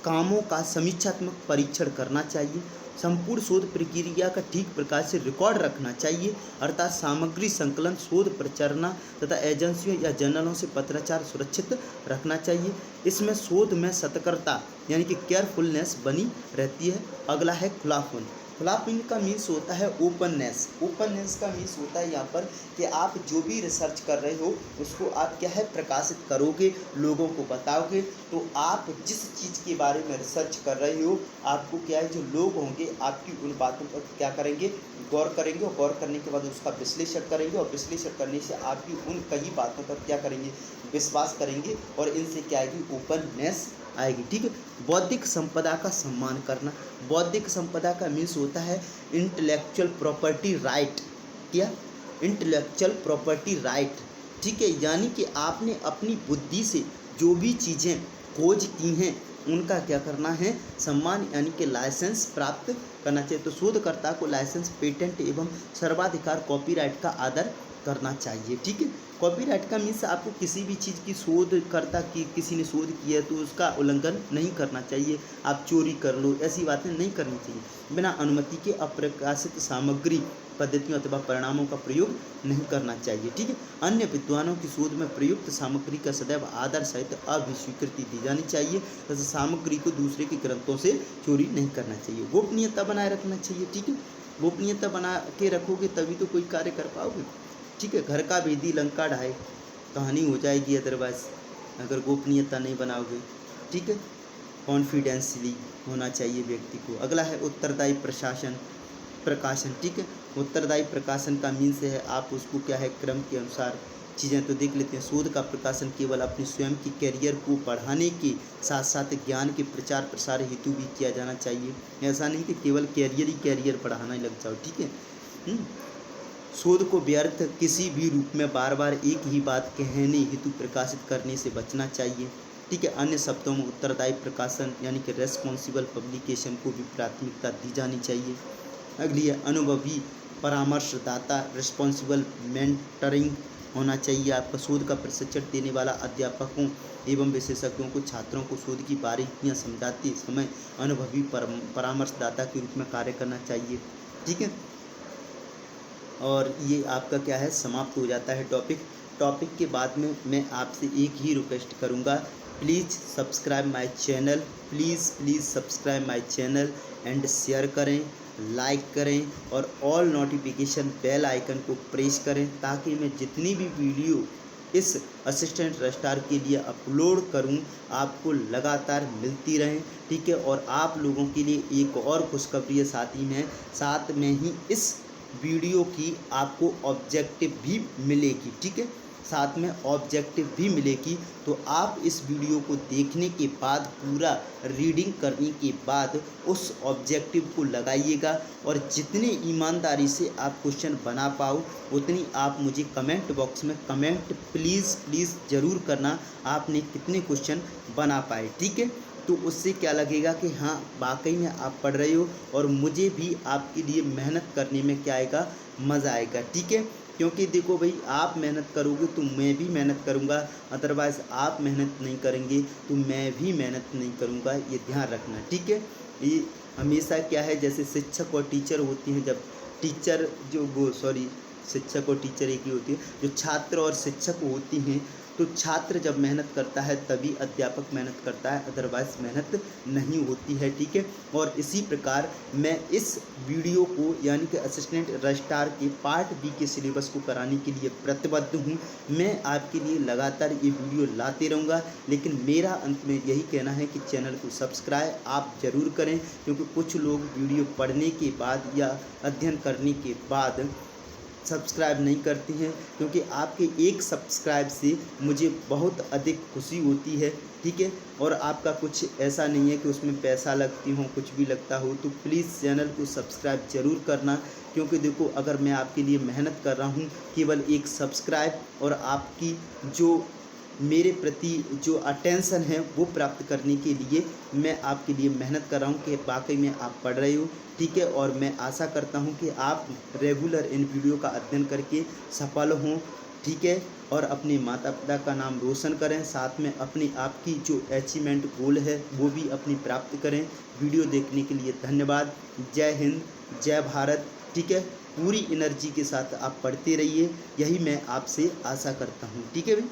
कामों का समीक्षात्मक परीक्षण करना चाहिए। संपूर्ण शोध प्रक्रिया का ठीक प्रकार से रिकॉर्ड रखना चाहिए, अर्थात सामग्री संकलन, शोध प्रचारणा तथा एजेंसियों या जर्नलों से पत्राचार सुरक्षित रखना चाहिए। इसमें शोध में सतर्कता यानी कि केयरफुलनेस बनी रहती है। अगला है खुलापन। खुलापन का मीन्स होता है ओपननेस। ओपननेस का मीन्स होता है यहाँ पर कि आप जो भी रिसर्च कर रहे हो उसको आप क्या है, प्रकाशित करोगे, लोगों को बताओगे। तो आप जिस चीज़ के बारे में रिसर्च कर रहे हो, आपको क्या है, जो लोग होंगे आपकी उन बातों पर क्या करेंगे, गौर करेंगे, और गौर करने के बाद उसका विश्लेषण करेंगे, और विश्लेषण करने से आपकी उन कई बातों पर क्या करेंगे, विश्वास करेंगे, और इनसे क्या आएगी, ओपननेस आएगी, ठीक है। बौद्धिक संपदा का सम्मान करना। बौद्धिक संपदा का मीन्स होता है इंटेलेक्चुअल प्रॉपर्टी राइट। क्या, इंटेलेक्चुअल प्रॉपर्टी राइट, ठीक है। यानी कि आपने अपनी बुद्धि से जो भी चीज़ें खोज की हैं उनका क्या करना है, सम्मान यानी कि लाइसेंस प्राप्त करना चाहिए। तो शोधकर्ता को लाइसेंस, पेटेंट एवं सर्वाधिकार, कॉपीराइट का आदर करना चाहिए, ठीक है। कॉपीराइट का मीन्स आपको किसी भी चीज़ की शोधकर्ता की, किसी ने शोध की है तो उसका उल्लंघन नहीं करना चाहिए। आप चोरी कर लो, ऐसी बातें नहीं करनी चाहिए। बिना अनुमति के अप्रकाशित सामग्री पद्धतियों अथवा परिणामों का प्रयोग नहीं करना चाहिए। ठीक है, अन्य विद्वानों की शोध में प्रयुक्त सामग्री का सदैव आदर सहित अभिस्वीकृति दी जानी चाहिए तथा सामग्री को दूसरे के ग्रंथों से चोरी नहीं करना चाहिए। गोपनीयता बनाए रखना चाहिए। ठीक है, गोपनीयता बना के रखोगे तभी तो कोई कार्य कर पाओगे। ठीक है, घर का भेदी लंका ढाए कहानी हो जाएगी अदरवाइज अगर गोपनीयता नहीं बनाओगे। ठीक है, कॉन्फिडेंशियली होना चाहिए व्यक्ति को। अगला है उत्तरदायी प्रकाशन। ठीक है, उत्तरदायी प्रकाशन का मीन्स है आप उसको क्या है क्रम के अनुसार चीज़ें तो देख लेते हैं। शोध का प्रकाशन केवल अपने स्वयं के कैरियर को बढ़ाने के साथ साथ ज्ञान के प्रचार प्रसार हेतु भी किया जाना चाहिए। ऐसा नहीं कि केवल कैरियर बढ़ाना ही लग जाओ। ठीक है, शोध को व्यर्थ किसी भी रूप में बार बार एक ही बात कहने हेतु प्रकाशित करने से बचना चाहिए। ठीक है, अन्य शब्दों में उत्तरदायी प्रकाशन यानी कि रेस्पॉन्सिबल पब्लिकेशन को भी प्राथमिकता दी जानी चाहिए। अगली है अनुभवी परामर्शदाता, रिस्पॉन्सिबल मेंटरिंग होना चाहिए। आपका शोध का प्रशिक्षण देने वाला अध्यापकों एवं विशेषज्ञों को छात्रों को शोध की बारीकियां समझाते समय अनुभवी परामर्शदाता के रूप में कार्य करना चाहिए। ठीक है, और ये आपका क्या है समाप्त हो जाता है टॉपिक के बाद में मैं आपसे एक ही रिक्वेस्ट करूँगा, please subscribe my channel, please subscribe my channel and share करें, लाइक करें और ऑल नोटिफिकेशन बेल आइकन को प्रेस करें ताकि मैं जितनी भी वीडियो इस असिस्टेंट रजिस्ट्रार के लिए अपलोड करूं आपको लगातार मिलती रहें। ठीक है, और आप लोगों के लिए एक और खुशखबरी है साथ में ही इस वीडियो की आपको ऑब्जेक्टिव भी मिलेगी। ठीक है, साथ में ऑब्जेक्टिव भी मिलेगी। तो आप इस वीडियो को देखने के बाद पूरा रीडिंग करने के बाद उस ऑब्जेक्टिव को लगाइएगा और जितने ईमानदारी से आप क्वेश्चन बना पाओ उतनी आप मुझे कमेंट बॉक्स में कमेंट प्लीज़ ज़रूर करना आपने कितने क्वेश्चन बना पाए। ठीक है, तो उससे क्या लगेगा कि हाँ वाकई में आप पढ़ रहे हो और मुझे भी आपके लिए मेहनत करने में क्या आएगा, मज़ा आएगा। ठीक है, क्योंकि देखो भाई आप मेहनत करोगे तो मैं भी मेहनत करूँगा, अदरवाइज़ आप मेहनत नहीं करेंगे तो मैं भी मेहनत नहीं करूँगा, ये ध्यान रखना। ठीक है, ये हमेशा क्या है जैसे शिक्षक और टीचर होती हैं, जब टीचर शिक्षक और टीचर एक ही होती है, जो छात्र और शिक्षक होती हैं तो छात्र जब मेहनत करता है तभी अध्यापक मेहनत करता है, अदरवाइज मेहनत नहीं होती है। ठीक है, और इसी प्रकार मैं इस वीडियो को यानी कि असिस्टेंट रजिस्ट्रार के पार्ट बी के सिलेबस को कराने के लिए प्रतिबद्ध हूँ। मैं आपके लिए लगातार ये वीडियो लाते रहूँगा, लेकिन मेरा अंत में यही कहना है कि चैनल को सब्सक्राइब आप ज़रूर करें, क्योंकि कुछ लोग वीडियो पढ़ने के बाद या अध्ययन करने के बाद सब्सक्राइब नहीं करती हैं, क्योंकि आपके एक सब्सक्राइब से मुझे बहुत अधिक खुशी होती है। ठीक है, और आपका कुछ ऐसा नहीं है कि उसमें पैसा लगती हो, कुछ भी लगता हो, तो प्लीज़ चैनल को सब्सक्राइब ज़रूर करना। क्योंकि देखो अगर मैं आपके लिए मेहनत कर रहा हूँ केवल एक सब्सक्राइब और आपकी जो मेरे प्रति जो अटेंशन है वो प्राप्त करने के लिए मैं आपके लिए मेहनत कर रहा हूँ कि वाकई में आप पढ़ रहे हो। ठीक है, और मैं आशा करता हूँ कि आप रेगुलर इन वीडियो का अध्ययन करके सफल हों। ठीक है, और अपने माता पिता का नाम रोशन करें, साथ में अपनी आपकी जो अचीवमेंट गोल है वो भी अपनी प्राप्त करें। वीडियो देखने के लिए धन्यवाद। जय हिंद, जय भारत। ठीक है, पूरी एनर्जी के साथ आप पढ़ते रहिए, यही मैं आपसे आशा करता हूँ। ठीक है भाई।